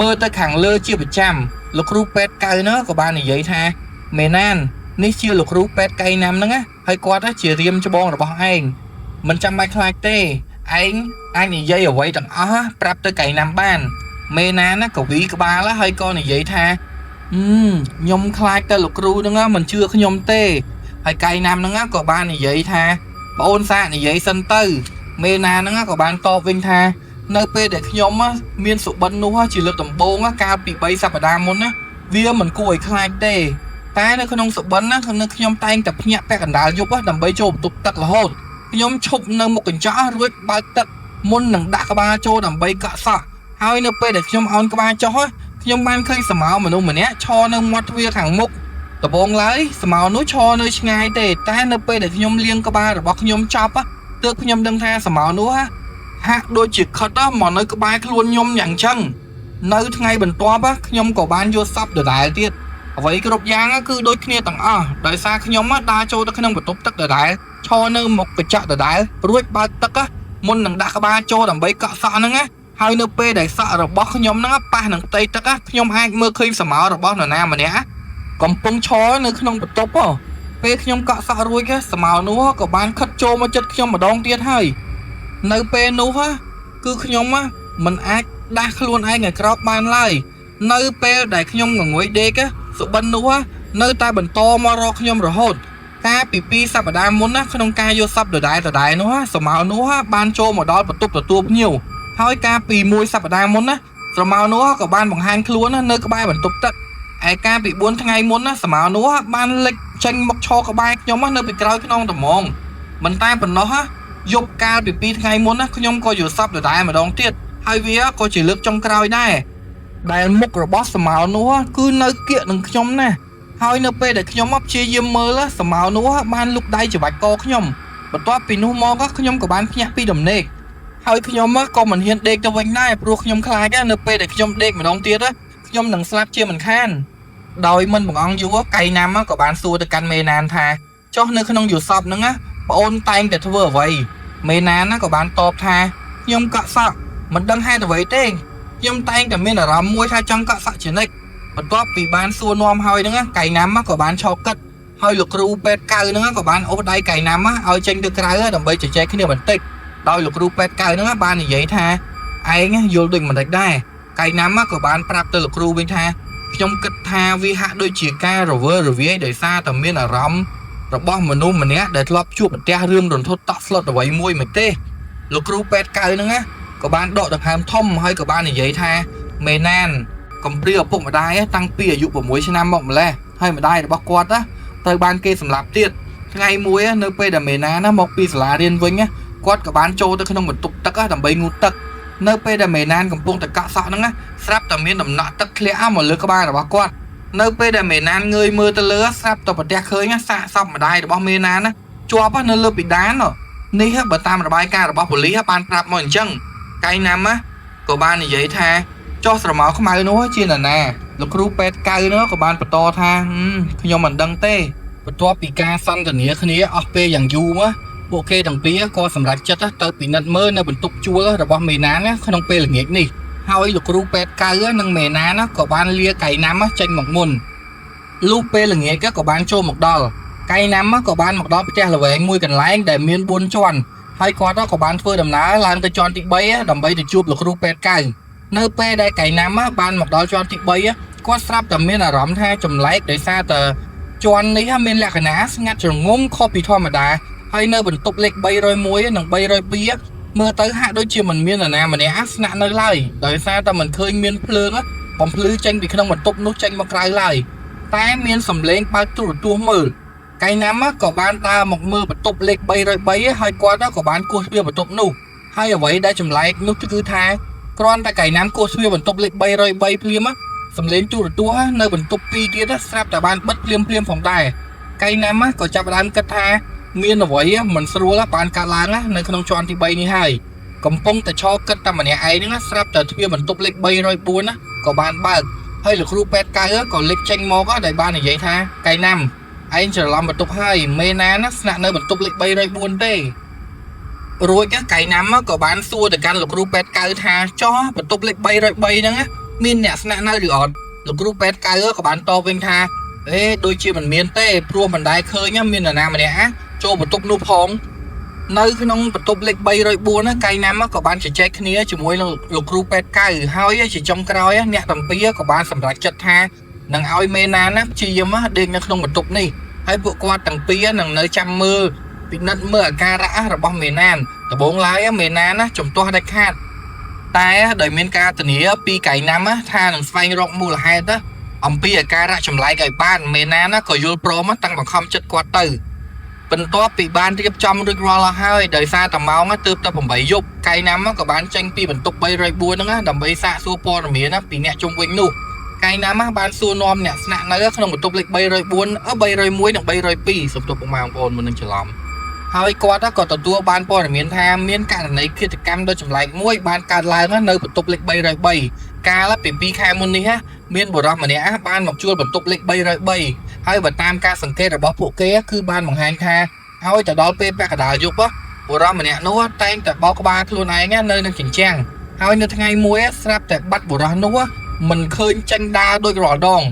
មើលទៅខាងលើជាប្រចាំលោកគ្រូពេទ្យកៅនោះក៏បាននិយាយថាមេណាននេះជាលោកគ្រូពេទ្យកៃណាំហ្នឹងហើយគាត់ជារៀមច្បងរបស់ឯងមិនចាំបាច់ខ្លាចទេឯងអាចនិយាយអ្វីទាំងអស់ប្រាប់ទៅកៃណាំបានមេណានក៏វីក្បាលហើយក៏និយាយថាខ្ញុំខ្លាចតែលោកគ្រូហ្នឹងមិនជឿខ្ញុំទេហើយកៃណាំហ្នឹងក៏បាននិយាយថាបងអូនសាកនិយាយសិនទៅមេណានហ្នឹងក៏បានតបវិញថានៅពេលដែលខ្ញុំមានសុបិននោះជាលើកដំបូងកាលពី3សប្តាហ៍មុនវាមិនគួរឲ្យខ្លាចទេតែនៅក្នុងសុបិនខ្ញុំតែងតែភ្ញាក់ពាក់កណ្ដាលយប់ដើម្បីចូលបន្ទប់ទឹករហូតខ្ញុំឈប់នៅមុខកញ្ចក់រួចបើកទឹកមុននឹងដាក់ក្បាលចូលដើម្បីកក់សក់ហើយនៅពេលដែលខ្ញុំអោនក្បាលចុះខ្ញុំបានឃើញសមោមនុស្សម្នាក់ឈរនៅមាត់ទ្វារខាងមុខដំបូងឡើយសមោនោះឈរនៅឆ្ងាយទេតែនៅពេលដែលខ្ញុំលាងក្បាលរបស់ខ្ញុំចប់ទើបខ្ញុំដឹងថាសមោនោះហាក់ដូចជាខិតមកនៅក្បែរខ្លួនខ្ញុំយ៉ាងចឹងនៅថ្ងៃបន្ទាប់ខ្ញុំក៏បានយល់សប្តិដដែលទៀតអ្វីគ្រប់យ៉ាងគឺដូចគ្នាទាំងអស់ដោយសារខ្ញុំដើរចូលទៅក្នុងបន្ទប់ទឹកដដែលឈរនៅមុខកញ្ចក់ដដែលរួចបើកទឹកមុននឹងដាក់ក្បាលចូលដើម្បីកក់សក់ហ្នឹងហើយនៅពេលដែលសក់របស់ខ្ញុំហ្នឹងប៉ះនឹងផ្ទៃទឹកខ្ញុំអាចមើលឃើញសមោរបស់នរណាម្នាក់កំពុងឈរនៅក្នុងបន្ទប់ពេលខ្ញុំកក់សក់រួចសមោនោះក៏បានខិតចូលមកជិតខ្ញុំម្ដងទៀតហើយនៅពេលនោះគឺខ្ញុំមិនអាចដាស់ខ្លួនឯងឲ្យក្រោកបានឡើយនៅពេលដែលខ្ញុំងងុយដេកសុបិននោះនៅតែបន្តមករកខ្ញុំរហូតកាលពី2សប្តាហ៍មុនក្នុងការយកសប្តិដដែលនោះសមោនោះបានចូលមកដល់បន្ទប់ទទួលភ្ញៀវហើយកាលពី1សប្តាហ៍មុនសមោនោះក៏បានបង្ហាញខ្លួននៅក្បែរបន្ទប់ទឹកឯកាលពី4ថ្ងៃមុនសមោនោះបានលេច ចេញមកឈរក្បែរខ្ញុំនៅពីក្រោយខ្នងត្មងមិនតែប៉ុណ្ណោះយប់កាលពី2ថ្ងៃមុនណាខ្ញុំក៏យល់សពដដែលម្ដងទៀតហើយវាក៏ជាលើកចុងក្រោយដែរដែលមុខរបស់សមោនោះគឺនៅគៀកនឹងខ្ញុំណាហើយនៅពេលដែលខ្ញុំព្យាយាមមើលសមោនោះបានលុកដៃច្បាច់កខ្ញុំបន្ទាប់ពីនោះមកខ្ញុំក៏បានភ្ញាក់ពីដំណេកហើយខ្ញុំក៏មិនហ៊ានដេកទៅវិញដែរព្រោះខ្ញុំខ្លាចនៅពេលដែលខ្ញុំដេកម្ដងទៀតខ្ញុំនឹងស្លាប់ជាមិនខានដោយមិនបង្អង់យូរកៃណាំក៏បានសួរទៅកាន់មេណានថាចុះនៅក្នុងយល់សពហ្នឹងប្អូនតែងតែធ្វើអ្វីមេណានក៏បានតបថាខ្ញុំកក់សក់មិនដឹងហេតុអ្វីទេខ្ញុំតែងតែមានអារម្មណ៍មួយថាចង់កក់សក់ជានិច្ចបន្ទាប់ពីបានសួរនាំហើយហ្នឹងកៃណាំក៏បានឈប់គិតហើយលោកគ្រូពេទ្យកៅហ្នឹងក៏បានអូសដៃកៃណាំឲ្យចេញទៅក្រៅដើម្បីជជែកគ្នាបន្តិចដោយលោកគ្រូពេទ្យកៅហ្នឹងបាននិយាយថាឯងយល់ដូចមិនដែរកៃណាំក៏បានប្រាប់ទៅលោកគ្រូវិញថាខ្ញុំគិតថាវាហាក់ដូចជាការរវើរវាយដោយសារតែមានអារម្មណ៍របស់មនុស្សម្នាក់ដែលធ្លាប់ជួបប្រទះរឿងរន្ធត់តក់ស្លុតអ្វីមួយមិនទេលោកគ្រូពេទ្យកៅហ្នឹងក៏បានដកដង្ហើមធំហើយក៏បាននិយាយថាមេណានកំព្រាឪពុកម្ដាយតាំងពីអាយុ6ឆ្នាំមកម្លេះហើយម្ដាយរបស់គាត់ត្រូវបានគេសម្លាប់ទៀតថ្ងៃមួយនៅពេលដែលមេណានមកពីសាលារៀនវិញគាត់ក៏បានចូលទៅក្នុងបន្ទប់ទឹកដើម្បីងូតទឹកនៅពេលដែលមេណានកំពុងតែកក់សក់ហ្នឹងស្រាប់តែមានដំណក់ទឹកធ្លាក់មកលើក្បាលរបស់គាត់នៅពេលដែលមេណានងើយមើលទៅលើស្រាប់តែប្រទះឃើញសាកសពម្ដាយរបស់មេណានជាប់នៅលើពិដាននេះបើតាមរបាយការណ៍របស់ប៉ូលីសបានប្រាប់មកអញ្ចឹងកៃណាំក៏បាននិយាយថាចុះស្រមោលខ្មៅនោះជានរណាលោកគ្រូពេទ្យកៅនោះក៏បានបន្តថាខ្ញុំមិនដឹងទេបន្ទាប់ពីការសន្ទនាគ្នាអស់ពេលយ៉ាងយូរពួកគេទាំងពីរក៏សម្រេចចិត្តទៅពិនិត្យមើលនៅបន្ទប់ជួលរបស់មេណានក្នុងពេលល្ងាចនេះហើយលោកគ្រូពេទ្យកៅនិងមេណានក៏បានលាកៃណាំចេញមកមុនលុះពេលល្ងាចក៏បានចូលមកដល់កៃណាំក៏បានមកដល់ផ្ទះល្វែងមួយកន្លែងដែលមាន4ជាន់ហើយគាត់ក៏បានធ្វើដំណើរឡើងទៅជាន់ទី3ដើម្បីទៅជួបលោកគ្រូពេទ្យកៅនៅពេលដែលកៃណាំបានមកដល់ជាន់ទី3គាត់ស្រាប់តែមានអារម្មណ៍ថាចម្លែកដោយសារតែជាន់នេះមានលក្ខណៈស្ងាត់ជ្រងំខុសពីធម្មតាហើយនៅបន្ទប់លេខ301និង302មើលទៅហាក់ដូចជាមិនមាននរណាម្នាក់ស្នាក់នៅឡើយដោយសារតែមិនឃើញមានភ្លើងបំភ្លឺចេញពីក្នុងបន្ទប់នោះចេញមកក្រៅឡើយតែមានសំឡេងបើកទូរទស្សន៍មើលកៃណាំក៏បានដើរមកមើលបន្ទប់លេខ303ហើយគាត់ក៏បានគោះទ្វារបន្ទប់នោះហើយអ្វីដែលចម្លែកនោះគឺថាគ្រាន់តែកៃណាំគោះទ្វារបន្ទប់លេខ303ភ្លាមសំឡេងទូរទស្សន៍នៅបន្ទប់2ទៀតស្រាប់តែបានបិទភ្លាមផងដែរកៃណាំក៏ចាប់ផ្ដើមគិតថាមានអ្វីមិនស្រួលបានកើតឡើងនៅក្នុងជាន់ទី3នេះហើយកំពុងតែឈរគិតតែម្នាក់ឯងហ្នឹងស្រាប់តែទ្វារបន្ទប់លេខ304ក៏បានបើកហើយលោកគ្រូពេទ្យកៅក៏លេចចេញមកដែលបាននិយាយថាកៃណាំឯងច្រឡំបន្ទប់ហើយមេណានស្នាក់នៅបន្ទប់លេខ304ទេរួចកៃណាំក៏បានសួរទៅកាន់លោកគ្រូពេទ្យកៅថាចុះបន្ទប់លេខ303ហ្នឹងមានអ្នកស្នាក់នៅឬអត់លោកគ្រូពេទ្យកៅក៏បានតបវិញថាដូចជាមិនមានទេព្រោះមិនដែលឃើញមាននរណាម្នាក់ចូលបន្ទប់នោះផងនៅក្នុងបន្ទប់លេខ304កៃណាំក៏បានជជែកគ្នាជាមួយនឹងលោកគ្រូពេទ្យកៅហើយជាចុងក្រោយអ្នកទាំងពីរក៏បានសម្រេចចិត្តថានឹងឲ្យមេណានព្យាយាមដេកនៅក្នុងបន្ទប់នេះហើយពួកគាត់ទាំងពីរនឹងនៅចាំមើលពិនិត្យមើលអាការៈរបស់មេណានដំបូងឡើយមេណានជំទាស់ដាច់ខាតតែដោយមានការធានាពីកៃណាំថានឹងស្វែងរកមូលហេតុអំពីអាការៈចម្លែកឲ្យបានមេណានក៏យល់ព្រមតាំងបង្ខំចិត្តគាត់ទៅបន្ទាប់ពីបានរៀបចំរួចរាល់ហើយដោយសារតែម៉ោងទើបតែ8យប់កៃណាំក៏បានចេញពីបន្ទប់304ហ្នឹងដើម្បីសាកសួរព័ត៌មានពីអ្នកជុំវិញនោះកៃណាំបានសួរនាំអ្នកស្នាក់នៅក្នុងបន្ទប់លេខ304 301និង302សំទោសពុកម៉ែបងប្អូនមុននឹងច្រឡំហើយគាត់ក៏ទទួលបានព័ត៌មានថាមានករណីឃាតកម្មដ៏ចម្លែកមួយបានកើតឡើងនៅបន្ទប់លេខ303កាលពី2ខែមុននេះមានបុរសម្នាក់បានមកជួលបន្ទប់លេខ303ហើយបើតាមការសង្កេតរបស់ពួកគេគឺបានបង្ហាញថាឲ្យទៅដល់ពេលពាក់កណ្ដាលយប់បុរសម្នាក់នោះតែងតែបោកក្បាលខ្លួនឯងនៅនឹងជញ្ជាំងហើយនៅថ្ងៃមួយស្រាប់តែបាត់បុរសនោះមិនឃើញចេញដើរដូចរាល់ដង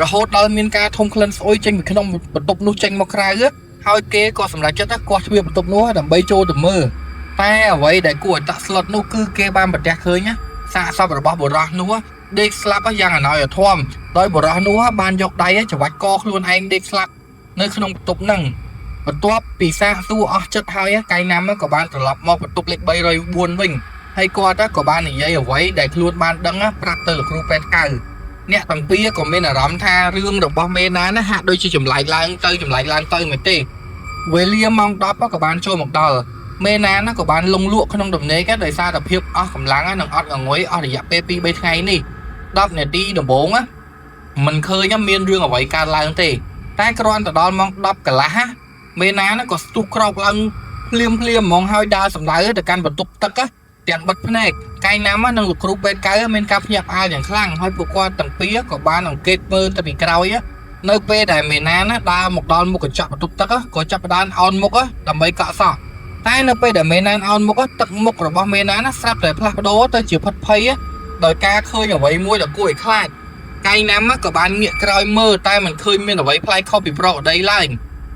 រហូតដល់មានការធំក្លិនស្អុយចេញពីក្នុងបន្ទប់នោះចេញមកក្រៅហើយគេក៏សម្រេចចិត្តគាស់ទ្វារបន្ទប់នោះដើម្បីចូលទៅមើលតែអ្វីដែលគួរឲ្យតក់ស្លុតនោះគឺគេបានប្រទះឃើញសាកសពរបស់បុរសនោះដេកស្លាប់យ៉ាងអណោយអធមដោយបុរសនោះបានយកដៃច្រវាច់កខ្លួនឯងដេកស្លាប់នៅក្នុងបន្ទប់ហ្នឹងបន្ទាប់ពីសាកសួរអស់ចិត្តហើយកៃណាំក៏បានត្រឡប់មកបន្ទប់លេខ304វិញហើយគាត់ក៏បាននិយាយអ្វីដែលខ្លួនបានដឹងប្រាប់ទៅលោកគ្រូពេទ្យកៅ nè tầng pia còn bên là rắm tha rương được bao mê ná nó hạ đôi chỉ chùm lại lan tơi mà tê với lia mong đó có bạn cho một đờ mê ná nó của bạn lông lụa không đồng nế các đời xa tập hiệp cầm láng á nằng ở ngối ở để dạp pp bên ngay nè đọc này đi đồng bốn á mình khơi nhá miên rương ở vậy ca lan tê tai con từ đó mong đọc cả lá mê ná nó có tu crop lăng liêm mong hai đa sầm đáy từ can vật tục tắc á tiền bật này cái nám á năng lực group bên cái bên cặp nhập aiอย่างkhăng hay vừa qua tầng phía của ban bằng kết mơ tại bị cao á nơi pe đại miền Nam á đa một đòn một cái chọn tục tắc á có chọn đan on một á làm mấy cọ sọ tai nơi pe đại miền Nam on một á tận một rồi bao miền Nam nó sắp để plak đố tới chiều phật phay á đời ca khơi ở vậy mua là cùi khai cái nám á của ban nghĩa còi mơ tai mình khơi miền ở vậy play copy pro đây lại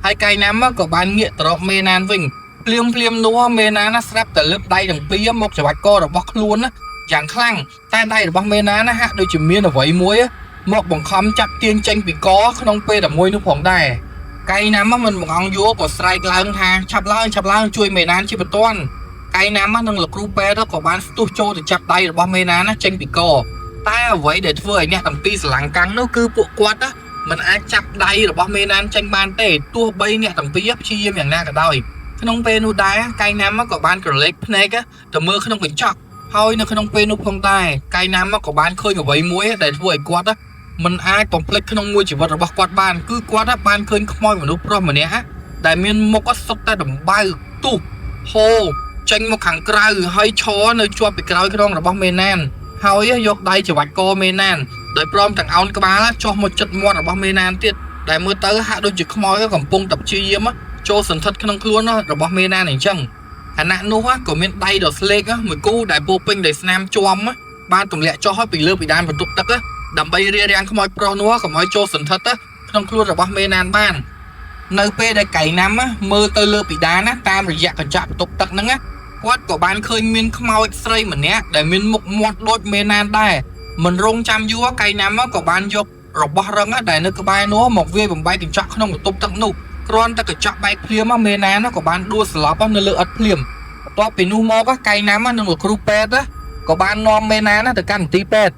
hai cái nám á của ban nghĩa trọ miền Nam vinh liêm núa mê ná nó sắp từ lớp đây đằng phía một chả bạch co được bóc luôn á chẳng khăng tay đây được bóc mê ná nó hạ đôi chùm miên ở vậy muối á một bằng khóm chặt tiên tranh bị có không phê là môi nước phòng đài cây nám á mình một ông vua của strike lang tha chập lang chui mê ná chỉ một toan cây nám á năng lực rupe đó của ban studio thì chập đây được bóc mê ná nó tranh bị co tay ở vậy để vừa nhá thằng pi làng căng nó cứ bộ quạt á mình ai chập đây được bóc mê ná tranh ban tệ tua bay nhá thằng pi chi imอย่างna cả đời không pe nu đá cây nám á của ban cờ lệch này á từ mưa không bị chọc thôi nó không pe nu không tai cây nám á của ban khơi ở vậy muối để vừa quạt á mình ai tổng lệch không mua chỉ vật bọc quạt ban cứ quạt á ban khơi không moi mà nu pro mà nè á đại miền một có sọc ta đầm bay tu hồ tranh một hàng cày hay chó nơi cho bị cày cái đông là bom mê nan thôi á dọc đây chỉ vạch co mê nan đợi prom thằng áo cái bá cho một chất mua là bom mê nan tiết đại mưa tới hạ đôi chỉ không moi cái cầm pung tập chi yếm á cho sần thật không luôn đó rồi bom mê nan này chăng khả năng nô á của miền tây đợt lê á mười cô đại bộ ping để snam chom á ban tổng lệ cho hết bị lơ bị đan và tục tắc á đầm bay ria đang không moi pro nô còn moi cho sần thật á không luôn rồi bom mê nan ban nơi pe đại cày nắm á mơ tơ lơ bị đan á tam rồi dạ còn chạm tục tắc nắng á quát của ban khơi miền không moi x-ray mình nhé để miền mục mọt đôi mê nan đây mình rong chăm vua cày nắm á của ban dục rồi bó răng á để nơi cái bay nó một viên bằng bay tìm chọn không một tục tắc nụ con ta cứ chọn bay phim á mê ná nó của bạn đua slop á nơi lựa ớt phim to bị nu mò các cây nắm á nơi một group pet á của bạn non mê ná nó từ căn tí pet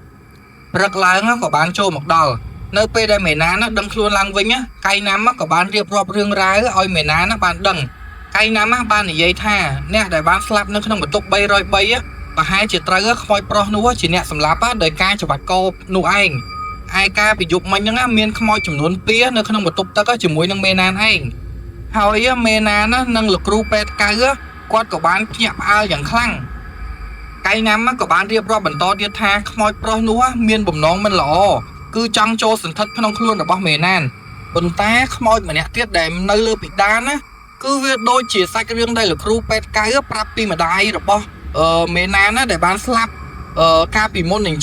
rất lớn á của bạn cho một đòn nơi pe đây mê ná nó đâm luôn lăng vinh á cây nắm á của bạn riệp rọp rương rái á oi mê ná nó bạn đằng cây nắm á bạn này dây tha nè để bạn slap nó không một tục bay rồi bay á và hai chỉ trai á khoi pro nu á chỉ nè sầm láp á đời ca cho bạn cô nu anh ai ca bị dục mình nhá miền không moi chủng nón pía nơi không một tục ta có chỉ muối năng mê nan anh hỏi mê nan á năng lực rupet cái á quát của bạn nhập aoอย่างkhăng cái nắm á của bạn riệp ro bẩn to tiết tha không moi pro núa miền bùm nón mình lọ cứ trăng cho sần thất không luôn ở bao mê nan bẩn ta không moi mà nè tiết để nơi lơ bị đan á cứ việc đôi chỉ sai cái riêng đây là rupet cái á prapi mà đai rồi bao mê nan á để bán slap ca bị môn hình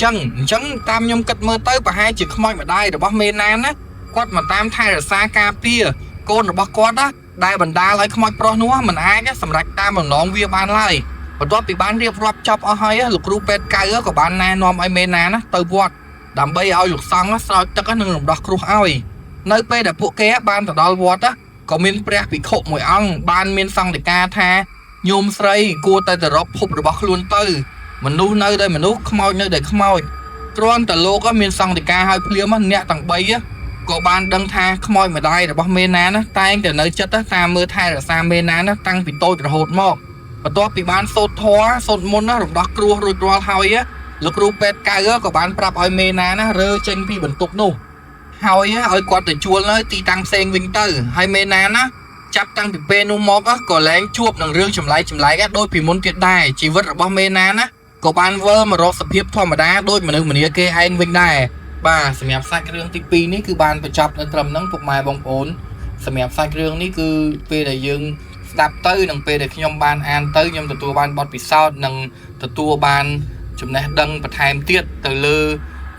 chân tam nhom cất mơ tới và hai chữ không ai mà đây được bác mê nan á quát mà tam thay là xa ca pia con được bác quát á đây bần đa lấy không ai pro nữa mình ai á sầm rạch tam bằng nón vía ban lại và đó bị bán riệp rập chọc ở hai á lục rupet cái á của bạn này nom ai mê nan á từ vọt đầm bay ao lục xong á sao tất cả những đọc rùa ai nơi pe để bộ kế ban từ đó vọt á có miền pre bị khổ mùi ong ban miền xong để ca tha nhôm sray cua tay từ rập hụp được bác luôn tư mình nu nơi đây mình nu không moi nơi đây không moi con từ lô có miền sông thì ca hai phim á nhẹ tầng bay á có ban đăng tha không moi mà đây là bao mê ná á tay từ nơi chất á ta mưa thay là xa mê ná á tăng bị tôi từ hột mò và tôi bị ban sốt thoa sốt môn á rồi đó cua rồi rồi thôi á lực ru pet cay á có ban prap oi mê ná á rơ trên phi bẩn tục nu hồi á oi quạt từ chua nơi ti tăng sen vinh tư hai mê ná á chắc tăng bị pe nu mò á có lén chuột đằng rương chùm lại á đôi bị môn tuyệt đài chỉ vứt ở bao mê ná á có ban vơ mà rọt sập hiệp thò mà đá đôi mà nếu mình kia anh vinh đài bà sầm nhập sai cái rương tivi níคือbanประจับในตรำนั่งพวกไม้บองโอนสำหรับsai cái rương níคือเปย์ได้ยังดับตื้อนังเปย์ได้ขยมบานอ่านตื้อยมตัวบานบอดปิดซาวนังตัวบานจุดนี้ดังประทายเตี้ยตัวเลือ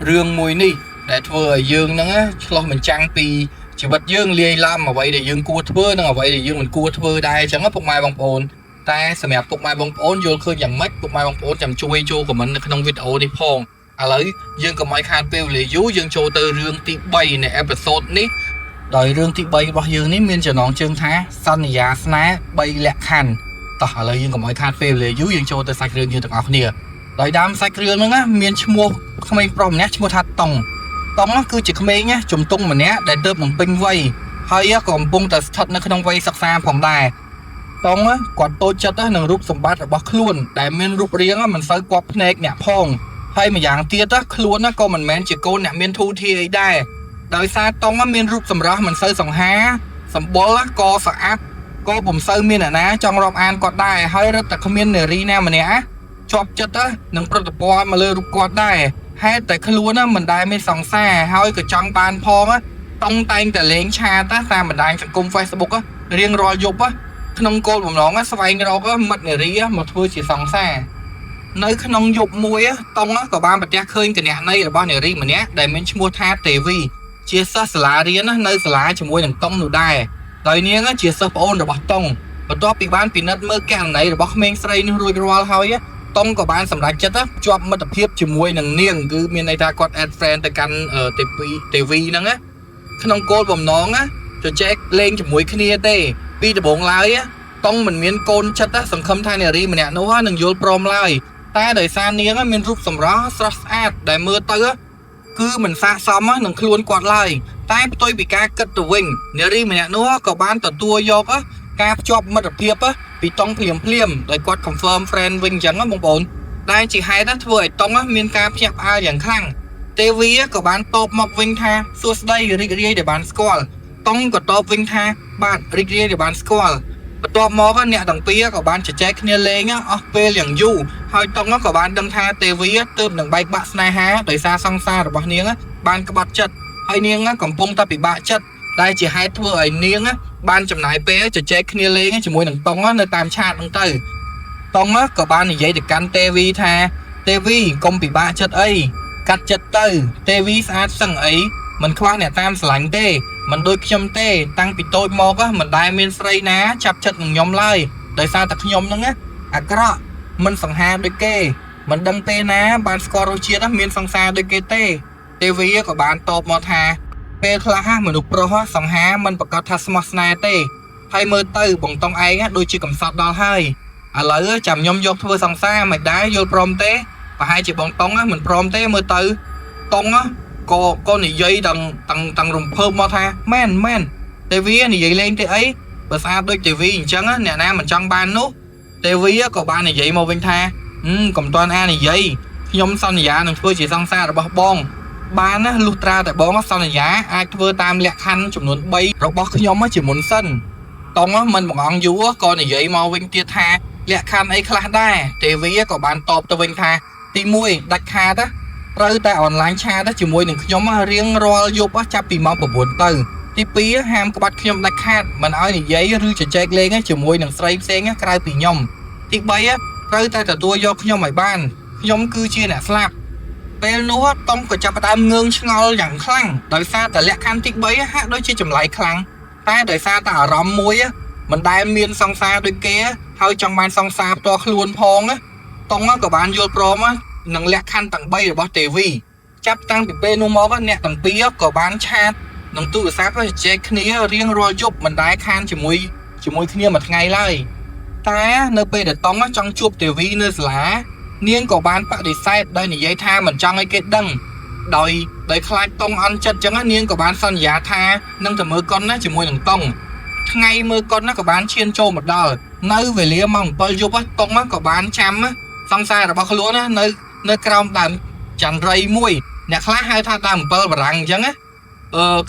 เรื่องมวยนี่แต่ทัวร์ยังนั่งáเราเหมือนจังปีchỉ vật dương liê lam mà vậy để dương cua thưa nó vậy để dương mình cua thưa đây chẳng có phục mai bong ồn ta sẽ mẹp phục mai bong ồn vô khơi dần mất phục mai bong ồn chầm chui chu của mình không video đi phong à lấy dương có mấy khan pêu lì dú dương châu từ rương tí bay này episode ní đời rương tí bay bao dương ní miên chờ nón chương thá săn giá sná bay lẹ khăn tỏ lời dương có mấy khan pêu lì dú dương châu từ sạch rương như từng ọc nè đời đám sạch rương nữa á miên mua không anh prom nét mua thắt tòng តង់គឺជាក្មេងជំទង់ម្នាក់ដែលទើបនឹងពេញវ័យហើយក៏កំពុងតែស្ថិតនៅក្នុងវ័យសិក្សាផងដែរតង់គាត់តូចចិត្តនឹងរូបសម្បត្តិរបស់ខ្លួនដែលមានរូបរាងមិនសូវគាប់ភ្នែកអ្នកផងហើយម្យ៉ាងទៀតខ្លួនក៏មិនមែនជាកូនអ្នកមានធូរធារអីដែរដោយសារតង់មានរូបសម្រស់មិនសូវសង្ហាសម្បុរក៏ស្អាតក៏ពុំសូវមានអ្នកណាចង់រាប់អានគាត់ដែរហើយរឹតតែគ្មាននារីណាម្នាក់ជាប់ចិត្តនឹងប្រតិព័រមកលើរូបគាត់ដែរហេតុតែខ្លួនមិនដែលមានសង្សារហើយក៏ចង់បានផងតង់តែងតែលេងឆាតតាមបណ្ដាញសង្គម Facebook រៀងរាល់យប់ក្នុងគោលបំណងស្វែងរកមិត្តនារីមកធ្វើជាសង្សារនៅក្នុងយប់មួយតង់ក៏បានប្រទះឃើញគណនីរបស់នារីម្នាក់ដែលមានឈ្មោះថាទេវីជាសិស្សសាលារៀននៅសាលាជាមួយនឹងតង់នោះដែរដោយនាងជាសិស្សប្អូនរបស់តង់បន្ទាប់ពីបានពិនិត្យមើលគណនីរបស់ក្មេងស្រីនោះរួចរាល់ហើយតង់ក៏បានសម្រេចចិត្តជាប់មិត្តភាពជាមួយនឹងនាងគឺមានន័យថាគាត់ add friend ទៅកាន់ទេវីហ្នឹងក្នុងគោលបំណងជជែកលេងជាមួយគ្នាទេពីដំបូងឡើយតង់មិនមានកូនចិត្តសង្ឃឹមថានារីម្នាក់នោះនឹងយល់ព្រមឡើយតែដោយសារនាងមានរូបសម្រស់ស្រស់ស្អាតដែលមើលទៅគឺមិនស័ក្តិសមនឹងខ្លួនគាត់ឡើយតែផ្ទុយពីការគិតទៅវិញនារីម្នាក់នោះក៏បានទទួលយកការភ្ជាប់មិត្តភាពពីតង់ភ្លាមដោយគាត់ confirm friend វិញអញ្ចឹងបងប្អូនដែលជាហេតុធ្វើឲ្យតង់មានការភ្ញាក់ផ្អើលយ៉ាងខ្លាំងទេវីក៏បានតបមកវិញថាសួស្ដីរីករាយដែលបានស្គាល់តង់ក៏តបវិញថាបាទរីករាយដែលបានស្គាល់បន្ទាប់មកអ្នកទាំងពីរក៏បានជជែកគ្នាលេងអស់ពេលយ៉ាងយូរហើយតង់ក៏បានដឹងថាទេវីទើបនឹងបែកបាក់ស្នេហាដោយសារសង្សាររបស់នាងបានក្បត់ចិត្តហើយនាងកំពុងតែពិបាកចិត្តដែលជាហេតុធ្វើឲ្យនាងបានចំណាយពេលជជែកគ្នាលេងជាមួយនឹងតង់នៅតាមឆាតហ្នឹងទៅតង់ក៏បាននិយាយទៅកាន់ទេវីថាទេវីកុំពិបាកចិត្តអីកាត់ចិត្តទៅទេវីស្អាតសឹងអីមិនខ្វះអ្នកតាមស្រឡាញ់ទេមិនដូចខ្ញុំទេតាំងពីតូចមកមិនដែលមានស្រីណាចាប់ចិត្តនឹងខ្ញុំឡើយដោយសារតែខ្ញុំហ្នឹងអាក្រក់មិនសង្ហាដូចគេមិនដឹងទេណាបានស្គាល់រសជាតិមានសង្សារដូចគេទេវីក៏បានតបមកថាពេលខ្លះមនុស្សប្រុសសង្ហាមិនប្រកាសថាស្មោះស្នេហ៍ទេហើយមើលទៅបងតង់ឯងដូចជាកំសត់ដល់ហើយឥឡូវចាំខ្ញុំយកធ្វើសង្សារមិនដែរយល់ព្រមទេប្រហែលជាបងតង់មិនព្រមទេមើលទៅតង់ក៏និយាយទាំងរំភើបមកថាមែនទេវីនិយាយលេងទេអីបើស្អាតដូចទេវីអញ្ចឹងអ្នកណាមិនចង់បាននោះទេវីក៏បាននិយាយមកវិញថាកុំតាន់អានិយាយខ្ញុំសន្យានឹងធ្វើជាសង្សាររបស់បងបានណាលុះត្រាតែបងសន្យាអាចធ្វើតាមលក្ខខណ្ឌចំនួន3របស់ខ្ញុំជាមុនសិនតង់មិនបង្អង់យូរក៏និយាយមកវិញទៀតថាលក្ខខណ្ឌអីខ្លះដែរទេវីក៏បានតបទៅវិញថាទី1ដាច់ខាតត្រូវតែអនឡាញឆាតជាមួយនឹងខ្ញុំរៀងរាល់យប់ចាប់ពីម៉ោង9ទៅទី2ហាមក្បត់ខ្ញុំដាច់ខាតមិនឲ្យនិយាយឬជជែកលេងជាមួយនឹងស្រីផ្សេងក្រៅពីខ្ញុំទី3ត្រូវតែទទួលយកខ្ញុំឲ្យបានខ្ញុំគឺជាអ្នកស្លាប់ពេលនោះតង់ក៏ចាប់ផ្ដើមងឿងឆ្ងល់យ៉ាងខ្លាំងដោយសារតែលក្ខខណ្ឌទី3ហាក់ដូចជាចម្លែកខ្លាំងតែដោយសារតែអារម្មណ៍មួយមិនដែលមានសង្សារដូចគេហើយចង់បានសង្សារផ្ទាល់ខ្លួនផងតង់ក៏បានយល់ព្រមនឹងលក្ខខណ្ឌទាំង3របស់ទេវីចាប់តាំងពីពេលនោះមកអ្នកទាំងពីរក៏បានឆាតនឹងទូរស័ព្ទជជែកគ្នារៀងរាល់យប់មិនដែលខានជាមួយគ្នាមួយថ្ងៃឡើយតែនៅពេលដែលតង់ចង់ជួបទេវីនៅសាលានាងក៏បានបដិសេធដោយនិយាយថាមិនចង់ឲ្យគេដឹងដោយខ្លាចតង់អន់ចិត្តចឹងនាងក៏បានសន្យាថានឹងទៅមើលកុនជាមួយនឹងតង់ថ្ងៃមើលកុនក៏បានឈានចូលមកដល់នៅវេលាម៉ោង7យប់តង់ក៏បានចាំសង្សាររបស់ខ្លួននៅក្រោមដើមចន្ទរីមួយអ្នកខ្លះហៅថាដើម7បារាំងអញ្ចឹង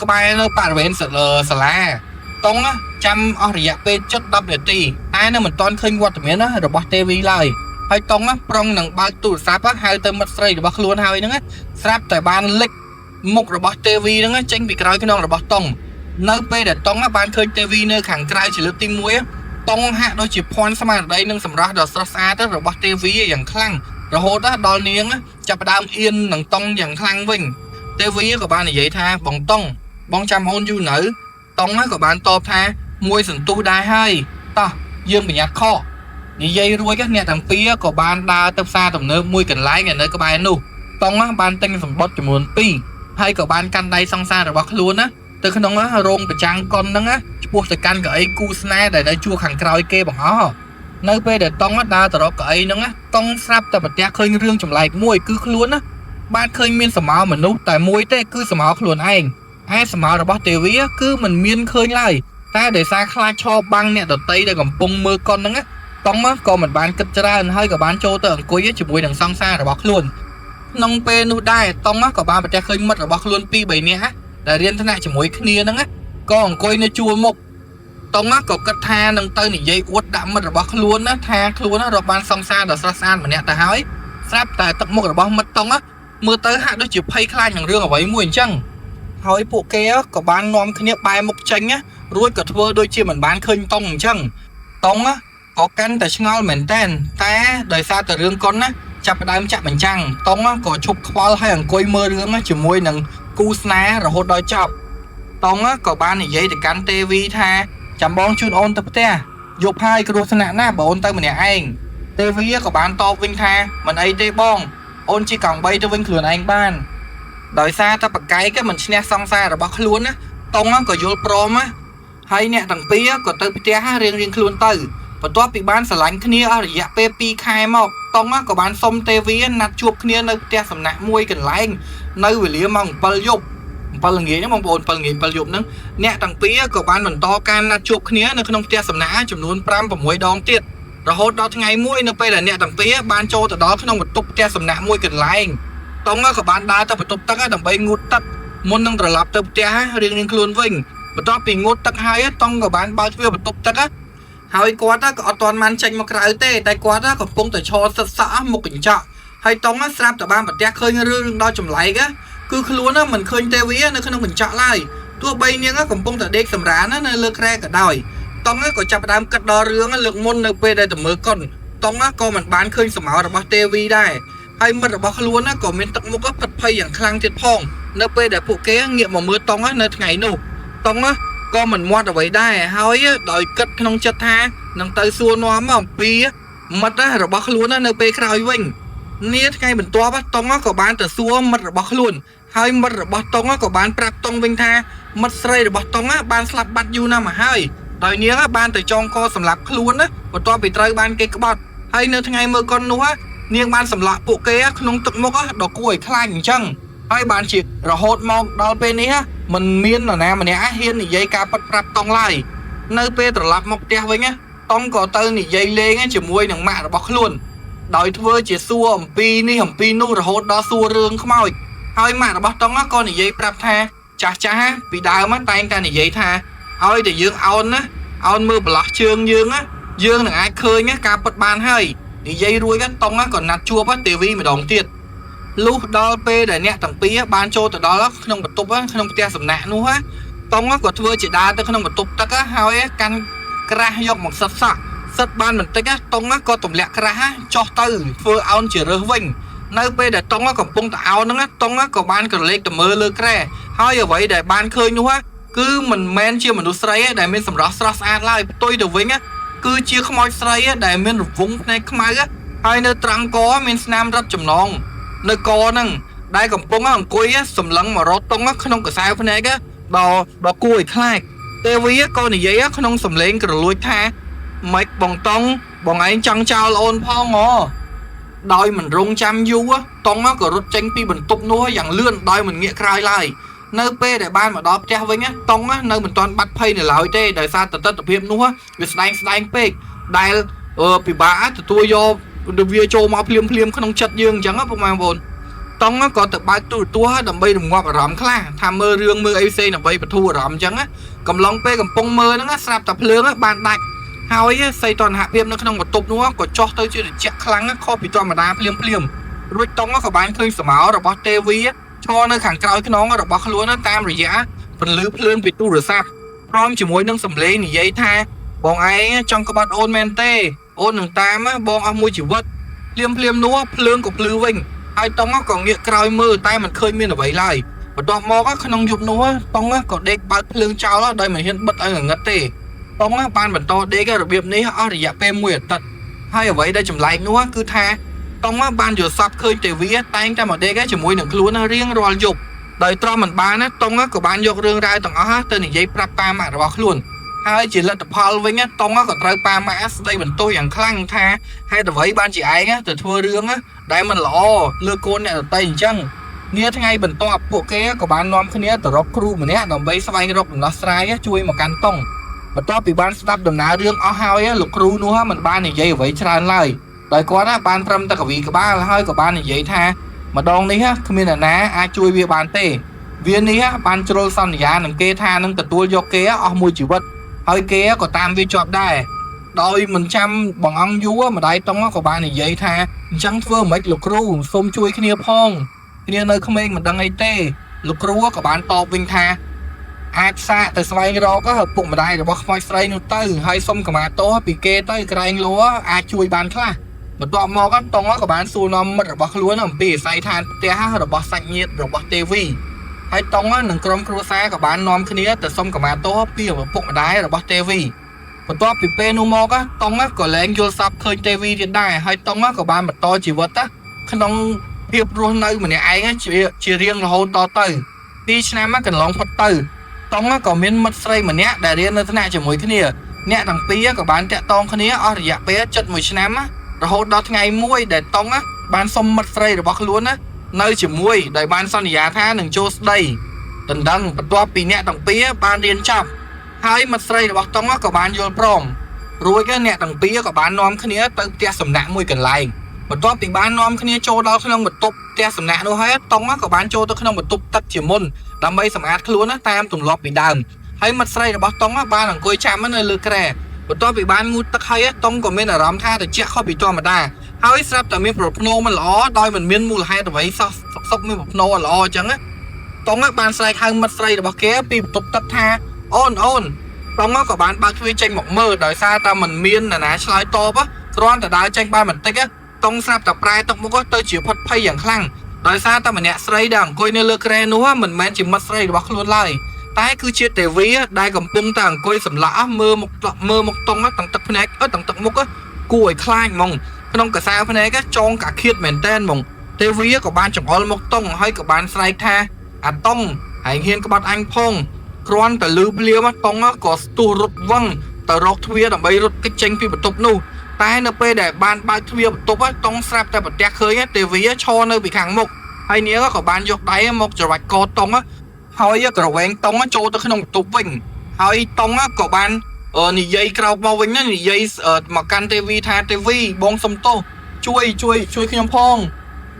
ក្បែរនៅបរិវេណសាលាតង់ចាំអស់រយៈពេល10នាទីតែនៅមិនទាន់ឃើញវត្តមានរបស់ទេវីឡើយហើយតង់ប្រុងនឹងបើកទូរស័ព្ទហៅទៅមិត្តស្រីរបស់ខ្លួនហើយហ្នឹងស្រាប់តែបានលិចមុខរបស់ទេវីហ្នឹងចេញពីក្រោយខ្នងរបស់តង់នៅពេលដែលតង់បានឃើញទេវីនៅខាងក្រៅជាលើកទី1តង់ហាក់ដូចជាភ័ន្តស្មារតីនឹងសម្រស់ដ៏ស្រស់ស្អាតរបស់ទេវីយ៉ាងខ្លាំងរហូតដល់នាងចាប់ផ្ដើមអៀននឹងតង់យ៉ាងខ្លាំងវិញទេវីក៏បាននិយាយថាបងតង់បងចាំអូនយូរនៅតង់ក៏បានតបថាមួយសន្ទុះដែរហើយតោះយើងប្រញាប់ខកនិយាយរួចអ្នកទាំងពីរក៏បានដើរទៅផ្សារទំនើបមួយកន្លែងនៅក្បែរនោះតង់បានទិញសម្បត្តិចំនួន2ហើយក៏បានកាន់ដៃសង្សាររបស់ខ្លួនទៅក្នុងរោងប្រចាំងកុនហ្នឹងឆ្ពោះទៅកាន់កៅអីគូស្នេហ៍ដែលនៅជួរខាងក្រោយគេបង្អស់នៅពេលដែលតង់ដើរទៅរកកៅអីហ្នឹងតង់ស្រាប់តែប្រទះឃើញរឿងចម្លែកមួយគឺខ្លួន បានឃើញមានសមោមនុស្សតែមួយទេគឺសមោខ្លួនឯងឯសមោរបស់ទេវីគឺមិនមានឃើញឡើយតែដោយសារខ្លាចឆោបបាំងអ្នកដតីដែលកំពុងមើលកុនហ្នឹងតង់ក៏មិនបានគិតច្រើនហើយក៏បានចូលទៅអង្គុយជាមួយនឹងសង្សាររបស់ខ្លួនក្នុងពេលនោះដែរតង់ក៏បានប្រទះឃើញមិត្តរបស់ខ្លួន2 3នាក់ដែលរៀនថ្នាក់ជាមួយគ្នាហ្នឹងក៏អង្គុយនៅជួរមុខតង់ក៏គិតថានឹងទៅនិយាយអួតដាក់មិត្តរបស់ខ្លួនណាថាខ្លួនរកបានសង្សារដ៏ស្រស់ស្អាតម្នាក់ទៅហើយស្រាប់តែទឹកមុខរបស់មិត្តតង់មើលទៅហាក់ដូចជាភ័យខ្លាចនឹងរឿងអ្វីមួយអញ្ចឹងហើយពួកគេក៏បាននាំគ្នាបែរមុខចេញរួចក៏ធ្វើដូចជាមិនបានឃើញតង់អញ្ចឹងតង់ក៏កាន់តែឆ្ងល់មែនតែនតែដោយសារតែរឿងកុនណាចាប់ផ្ដើមចាក់បញ្ចាំងតង់ក៏ឈប់ខ្វល់ហើយអង្គុយមើលរឿងជាមួយនឹងគូស្នេហ៍រហូតដល់ចប់តង់ក៏បាននិយាយទៅកាន់ទេវីថាចាំបងជូនអូនទៅផ្ទះយប់ហើយគ្រោះថ្នាក់ណាស់បងអូនទៅម្នាក់ឯងទេវីក៏បានតបវិញថាមិនអីទេបងអូនជិះកង់3ទៅវិញខ្លួនឯងបានដោយសារតែបកាយក៏មិនឈ្នះសង្សាររបស់ខ្លួនណាតង់ក៏យល់ព្រមហើយអ្នកទាំងពីរក៏ទៅផ្ទះរៀងខ្លួនទៅបន្ទាប់ពីបានស្រឡាញ់គ្នាអស់រយៈពេល2 ខែមកតង់ក៏បានសុំទេវីណាត់ជួបគ្នានៅផ្ទះសំណាក់មួយកន្លែងនៅវេលាម៉ោង7 យប់7 ល្ងាចបងប្អូន7 ល្ងាច7 យប់ហ្នឹងអ្នកទាំងពីរក៏បានបន្តការណាត់ជួបគ្នានៅក្នុងផ្ទះសំណាក់ចំនួន5 6 ដងទៀតរហូតដល់ថ្ងៃមួយនៅពេលដែលអ្នកទាំងពីរបានចូលទៅដល់ក្នុងបន្ទប់ផ្ទះសំណាក់មួយកន្លែងតង់ក៏បានដើរទៅបន្ទប់ទឹកដើម្បីងូតទឹកមុននឹងត្រឡប់ទៅផ្ទះរៀងខ្លួនវិញបន្ទាប់ពីងូតទឹកហើយតង់ក៏បានបើកទ្វារបន្ទប់ទឹកហើយគាត់ក៏អត់ទាន់បានចេញមកក្រៅទេតែគាត់កំពុងតែឈរសិតសក់មុខកញ្ចក់ហើយតង់ស្រាប់តែបានប្រទះឃើញរឿងដល់ចម្លែកគឺខ្លួនមិនឃើញទេវីនៅក្នុងកញ្ចក់ឡើយទោះបីនាងកំពុងតែដេកសម្រាននៅលើគ្រែក៏ដោយតង់ក៏ចាប់ផ្ដើមគិតដល់រឿងលើកមុននៅពេលដែលទៅមើលកុនតង់ក៏មិនបានឃើញសមោរបស់ទេវីដែរហើយមិត្តរបស់ខ្លួនក៏មានទឹកមុខផិតភ័យយ៉ាងខ្លាំងទៀតផងនៅពេលដែលពួកគេងាកមកមើលតង់នៅថ្ងៃនោះតង់ក៏មិនមាត់អ្វីដែរហើយដោយគិតក្នុងចិត្តថានឹងទៅសួរនាំអំពីមិត្តរបស់ខ្លួននៅពេលក្រោយវិញនាថ្ងៃបន្ទាប់តង់ក៏បានទៅសួរមិត្តរបស់ខ្លួនហើយមិត្តរបស់តង់ក៏បានប្រាប់តង់វិញថាមិត្តស្រីរបស់តង់បានស្លាប់បាត់យូរណាស់មកហើយដោយនាងបានទៅចងកសម្លាប់ខ្លួនបន្ទាប់ពីត្រូវបានគេក្បត់ហើយនៅថ្ងៃមើលកុននោះនាងបានសម្លាប់ពួកគេក្នុងទឹកមុខដ៏គួរឲ្យខ្លាចអញ្ចឹងហើយបានជារហូតមកដល់ពេលនេះមិនមាននរណាម្នាក់ហ៊ាននិយាយការពិតប្រាប់តង់ឡើយនៅពេលត្រឡប់មកផ្ទះវិញតង់ក៏ទៅនិយាយលេងជាមួយនឹងម៉ាក់របស់ខ្លួនដោយធ្វើជាសួរអំពីនេះអំពីនោះរហូតដល់សួររឿងខ្មោចហើយម៉ាក់របស់តង់ក៏និយាយប្រាប់ថាចាស់ពីដើមតែងតែនិយាយថាឲ្យតែយើងអោនមើលប្រឡោះជើងយើងនឹងអាចឃើញការពិតបានហើយនិយាយរួចតង់ក៏ណាត់ជួបទេវីម្ដងទៀតលុះដល់ពេលដែលអ្នកទាំងពីរបានចូលទៅដល់ក្នុងបន្ទប់ក្នុងផ្ទះសំណាក់នោះតង់ក៏ធ្វើជាដើរទៅក្នុងបន្ទប់ទឹកហើយកាន់ក្រាស់យកមកសិតបានបន្តិចតង់ក៏ទម្លាក់ក្រាស់ចុះទៅធ្វើអោនជារើសវិញនៅពេលដែលតង់កំពុងតែអោនហ្នឹងតង់ក៏បានក្រឡេកទៅមើលលើគ្រែហើយអ្វីដែលបានឃើញនោះគឺមិនមែនជាមនុស្សស្រីដែលមានសម្រស់ស្រស់ស្អាតឡើយផ្ទុយទៅវិញគឺជាខ្មោចស្រីដែលមានរង្វង់ភ្នែកខ្មៅហើយនៅត្រង់កមានស្នាមរឹតចំណងនៅកហ្នឹងដែលកំពុងអង្គុយសម្លឹងមករត់តង់ក្នុងកសែភ្នែកដល់គួរឲ្យខ្លាចទេវីក៏និយាយក្នុងសំឡេងក្រលួចថាម៉េចបងតង់បងឯងចង់ចោលអូនផងដោយមិនរងចាំយូរតង់ក៏រត់ចេញពីបន្ទប់នោះយ៉ាងលឿនដោយមិនងាកក្រោយឡើយនៅពេលដែលបានមកដល់ផ្ទះវិញតង់នៅមិនទាន់បាត់ភ័យនៅឡើយទេដោយសារទស្សនភាពនោះវាស្ដែងពេកដែលពិបាកទទួលយកវាចូលមកភ្លាមក្នុងចិត្តយើងអញ្ចឹងបងប្អូនតង់ក៏ទៅបើកទូរទស្សន៍ដើម្បីរងាប់អារម្មណ៍ខ្លះថាមើលរឿងមើលអីផ្សេងដើម្បីបន្ធូរអារម្មណ៍អញ្ចឹងកំឡុងពេលកំពុងមើលហ្នឹងស្រាប់តែភ្លើងបានដាច់ហើយសីតុណ្ហភាពនៅក្នុងបន្ទប់នោះក៏ចុះទៅជាត្រជាក់ខ្លាំងខុសពីធម្មតាភ្លាមរួចតង់ក៏បានឃើញសមោរបស់ទេវីឈរនៅខាងក្រោយខ្នងរបស់ខ្លួនតាមរយៈពន្លឺភ្លើងពីទូរស័ព្ទព្រមជាមួយនឹងសំឡេងនិយាយថាបងឯងចង់ក្បត់អូនមែនទេអូននឹងតាមបងអស់មួយជីវិតភ្លាមនោះភ្លើងក៏ភ្លឺវិញហើយតង់ក៏ងាកក្រោយមើលតែមិនឃើញមានអ្វីឡើយបន្ទាប់មកក្នុងយប់នោះតង់ក៏ដេកបើកភ្លើងចោលដោយមិនហ៊ានបិទឲ្យងងឹតទេតង់បានបន្តដេករបៀបនេះអស់រយៈពេល1 អាទិត្យហើយអ្វីដែលចម្លែកនោះគឺថាតង់បានយល់សប្តិឃើញទេវីតែងតែមកដេកជាមួយនឹងខ្លួនរៀងរាល់យប់ដោយទ្រាំមិនបានតង់ក៏បានយករឿងរ៉ាវទាំងអស់ទៅនិយាយប្រាប់ប៉ាម៉ាក់របស់ខ្លួន ហើយជាលទ្ធផលវិញតង់ក៏ត្រូវប៉ាម៉ាក់ស្ដីបន្ទោសយ៉ាងខ្លាំងថាហេតុអ្វីបានជាឯងទៅធ្វើរឿងដែលមិនល្អលើកូនអ្នកដទៃអញ្ចឹងនាថ្ងៃបន្ទាប់ពួកគេក៏បាននាំគ្នាទៅរកគ្រូម្នាក់ដើម្បីស្វែងរកដំណោះស្រាយជួយមកកាន់តង់បន្ទាប់ពីបានស្ដាប់ដំណើររឿងអស់ហើយលោកគ្រូនោះមិនបាននិយាយអ្វីច្រើនឡើយដោយគាត់បានត្រឹមតែកវីក្បាលហើយក៏បាននិយាយថាម្ដងនេះគ្មានអ្នកណាអាចជួយវាបានទេវានេះបានជ្រុលសន្យានឹងគេថានឹងទទួលយកគេអស់មួយជីវិតហើយគេក៏តាមវាជាប់ដែរដោយមិនចាំបងអង្គយូរម្ដាយតង់ក៏បាននិយាយថាអញ្ចឹងធ្វើមិនលោកគ្រូសូមជួយគ្នាផងគ្នានៅក្មេងមិនដឹងអីទេលោកគ្រូក៏បានតបវិញថាអាចសាកទៅស្វែងរកពុកម្ដាយរបស់ខ្មោចស្រីនោះទៅហើយសុំកម្មាទោសពីគេទៅក្រែងលោអាចជួយបានខ្លះបន្ទាប់មកតង់ក៏បានសួរនាំមិត្តរបស់ខ្លួនអំពីវិស័យឋានផ្ទះរបស់សាច់ញាតិរបស់ទេវីហើយតង់និងក្រុមគ្រួសារក៏បាននាំគ្នាទៅសុំកម្មាទោសពីឪពុកម្ដាយរបស់ទេវីបន្ទាប់ពីពេលនោះមកតង់ក៏លែងយល់សប្តិឃើញទេវីទៀតដែរហើយតង់ក៏បានបន្តជីវិតក្នុងភាពរស់នៅម្នាក់ឯងជារៀងរហូតដល់ទៅ2ឆ្នាំកន្លងផុតទៅតង់ក៏មានមិត្តស្រីម្នាក់ដែលរៀននៅថ្នាក់ជាមួយគ្នាអ្នកទាំងពីរក៏បានតាក់ទងគ្នាអស់រយៈពេល71ឆ្នាំរហូតដល់ថ្ងៃមួយដែលតង់បានសុំមិត្តស្រីរបស់ខ្លួននៅជាមួយដោយបានសន្យាថានឹងចូលស្ដីដណ្ដឹងបន្ទាប់ពីអ្នកទាំងពីរបានរៀនចប់ហើយមិត្តស្រីរបស់តង់ក៏បានយល់ព្រមរួចអ្នកទាំងពីរក៏បាននាំគ្នាទៅផ្ទះសំណាក់មួយកន្លែងបន្ទាប់ពីបាននាំគ្នាចូលដល់ក្នុងបន្ទប់ផ្ទះសំណាក់នោះហើយតង់ក៏បានចូលទៅក្នុងបន្ទប់ទឹកជាមុនដើម្បីសម្អាតខ្លួនតាមទម្លាប់ពីដើមហើយមិត្តស្រីរបស់តង់បានអង្គុយចាំនៅលើគ្រែបន្ទាប់ពីបានងូតទឹកហើយតង់ក៏មានអារម្មណ៍ថាត្រជាក់ខុសពីធម្មតាហើយស្រាប់តែមានប្រផ្នូលមិនល្អដោយមិនមានមូលហេតុអ្វីសោះសុកមានប្រផ្នូលល្អអញ្ចឹងតង់បានស្រែកហៅមិត្តស្រីរបស់គេពីបន្ទប់ទឹកថាអូនតង់ក៏បានបើកទ្វារចេញមកមើលដោយសារតែមិនមាននរណាឆ្លើយតបគ្រាន់តែដើរចេញបានបន្តិចតង់ស្រាប់តែប្រែទឹកមុខទៅជាផុតភ័យយ៉ាងខ្លាំងដោយសារតែម្នាក់ស្រីដែលអង្គុយនៅលើគ្រែនោះមិនមែនជាមិត្តស្រីរបស់ខ្លួនឡើយតែគឺជាទេវីដែលកំពុងតែអង្គុយសម្លាក់មើលមកតង់ទាំងទឹកភ្នែកទាំងទឹកមុខគួរឲ្យខ្លាចហ្មងក្នុងកសែភ្នែកចងកាឃាតមែនតែនហ្មងទេវីក៏បានចង្អុលមកតង់ហើយក៏បានស្រែកថាអាតង់ហើយហ៊ានក្បត់អញផងគ្រាន់តែលឺភ្លាមតង់ក៏ស្ទុះរត់វឹងទៅរកទ្វារដើម្បីរត់គេចចេញពីបន្ទប់នោះតែនៅពេលដែលបានបើកទ្វារបន្ទប់តង់ស្រាប់តែប្រទះឃើញទេវីឈរនៅពីខាងមុខហើយនាងក៏បានយកដៃមកច្រវាច់កតង់ហើយក្រវែងតង់ចូលទៅក្នុងបន្ទប់វិញហើយតង់ក៏បាននិយាយក្រោកមកវិញនិយាយមកកាន់ទេវីថាទេវីបងសុំទោសជួយខ្ញុំផង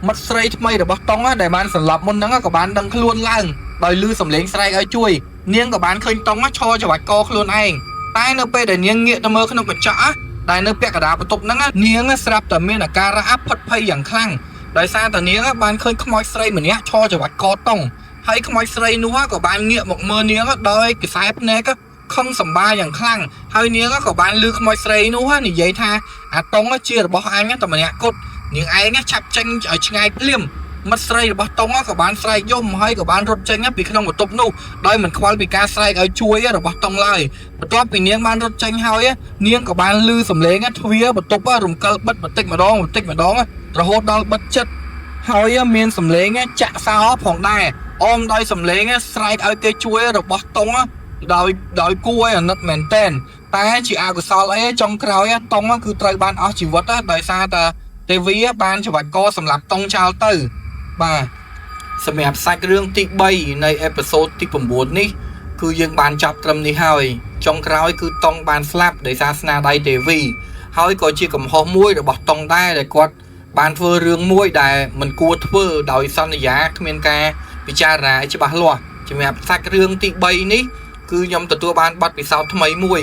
មិត្តស្រីថ្មីរបស់តង់ដែលបានសន្លប់មុនហ្នឹងក៏បានដឹងខ្លួនឡើងដោយឮសំឡេងស្រែកឲ្យជួយនាងក៏បានឃើញតង់ឈរច្រវាច់កខ្លួនឯងតែនៅពេលដែលនាងងាកទៅមើលក្នុងកញ្ចក់ដែលនៅពាក់កណ្ដាលបន្ទប់ហ្នឹងនាងស្រាប់តែមានអាការៈផិតភ័យយ៉ាងខ្លាំងដោយសារតែនាងបានឃើញខ្មោចស្រីម្នាក់ឈរច្រវាច់កតង់ហើយខ្មោចស្រីនោះក៏បានងាកមកមើលនាងដោយខ្សែភ្នែកខឹងសម្បាយ៉ាងខ្លាំងហើយនាងក៏បានឮខ្មោចស្រីនោះនិយាយថាអាតង់ជារបស់អញតែម្នាក់គត់នាងឯងឆាប់ចេញឲ្យឆ្ងាយភ្លាមមិត្តស្រីរបស់តង់ក៏បានស្រែកយំហើយក៏បានរត់ចេញពីក្នុងបន្ទប់នោះដោយមិនខ្វល់ពីការស្រែកឲ្យជួយរបស់តង់ឡើយបន្ទាប់ពីនាងបានរត់ចេញហើយនាងក៏បានឮសំឡេងទ្វារបន្ទប់រំកិលបិទបន្តិចម្ដងរហូតដល់បិទជិតហើយមានសំឡេងចាក់សោផងដែរអមដោយសំឡេងស្រែកឲ្យគេជួយរបស់តង់ដោយគួរឲ្យអាណិតមែនតែនតែជាអកុសលអីចុងក្រោយតង់គឺត្រូវបានអស់ជីវិតដោយសារតែទេវីបានច្រវាច់កសម្រាប់តង់ចោលទៅបាទសម្រាប់សាច់រឿងទី3នៃអេពីសូតទី9នេះគឺយើងបានចប់ត្រឹមនេះហើយចុងក្រោយគឺតង់បានស្លាប់ដោយសារស្នាដៃទេវីហើយក៏ជាកំហុសមួយរបស់តង់ដែរដែលគាត់បានធ្វើរឿងមួយដែលមិនគួរធ្វើដោយសន្យាគ្មានការពិចារណាច្បាស់លាស់សម្រាប់សាច់រឿងទី3នេះគឺខ្ញុំទទួលបានបទពិសោធន៍ថ្មីមួយ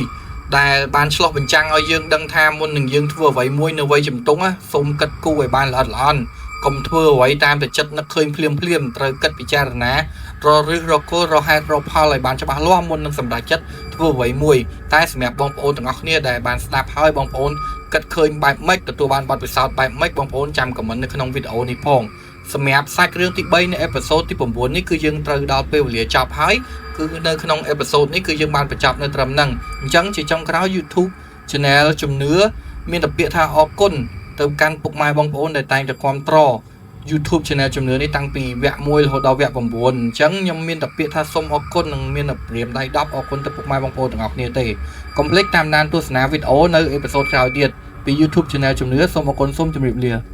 ដែលបានឆ្លុះបញ្ចាំងឲ្យយើងដឹងថាមុននឹងយើងធ្វើអ្វីមួយនៅវ័យជំទង់សូមគិតគូរឲ្យបានល្អិតល្អន់កុំធ្វើអ្វីតាមតែចិត្តនឹកឃើញភ្លាមត្រូវគិតពិចារណារកឬរកគោលរកហេតុរកផលឲ្យបានច្បាស់លាស់មុននឹងសម្រេចចិត្តធ្វើអ្វីមួយតែសម្រាប់បងប្អូនទាំងអស់គ្នាដែលបានស្ដាប់ហើយបងប្អូនគិតឃើញបែបម៉េចទទួលបានបទពិសោធន៍បែបម៉េចបងប្អូនចាំខមមិននៅក្នុងវីដេអូនេះផងសម្រាប់សាច់រឿងទី3នៃអេពីសូតទី9នេះគឺយើងត្រូវដល់ពេលវេលាចប់ហើយគឺនៅក្នុងអេពីសូតនេះគឺយើងបានបញ្ចប់នៅត្រឹមហ្នឹងអញ្ចឹងជាចុងក្រោយ YouTube Channel ជំនឿមានតែពាក្យថាអរគុណទៅកាន់ពុកម៉ែបងប្អូនដែលតែងតែគាំទ្រ YouTube channel ជំនឿនេះតាំងពីវគ្គ1រហូតដល់វគ្គ9អញ្ចឹងខ្ញុំមានតែពាក្យថាសូមអរគុណនិងមានតែព្រាមដៃ10អរគុណទៅពុកម៉ែបងប្អូនទាំងអស់គ្នាទេកុំភ្លេចតាមដានទស្សនាវីដេអូនៅអេពីសូតក្រោយទៀតពី YouTube channel ជំនឿសូមអរគុណសូមជម្រាបលា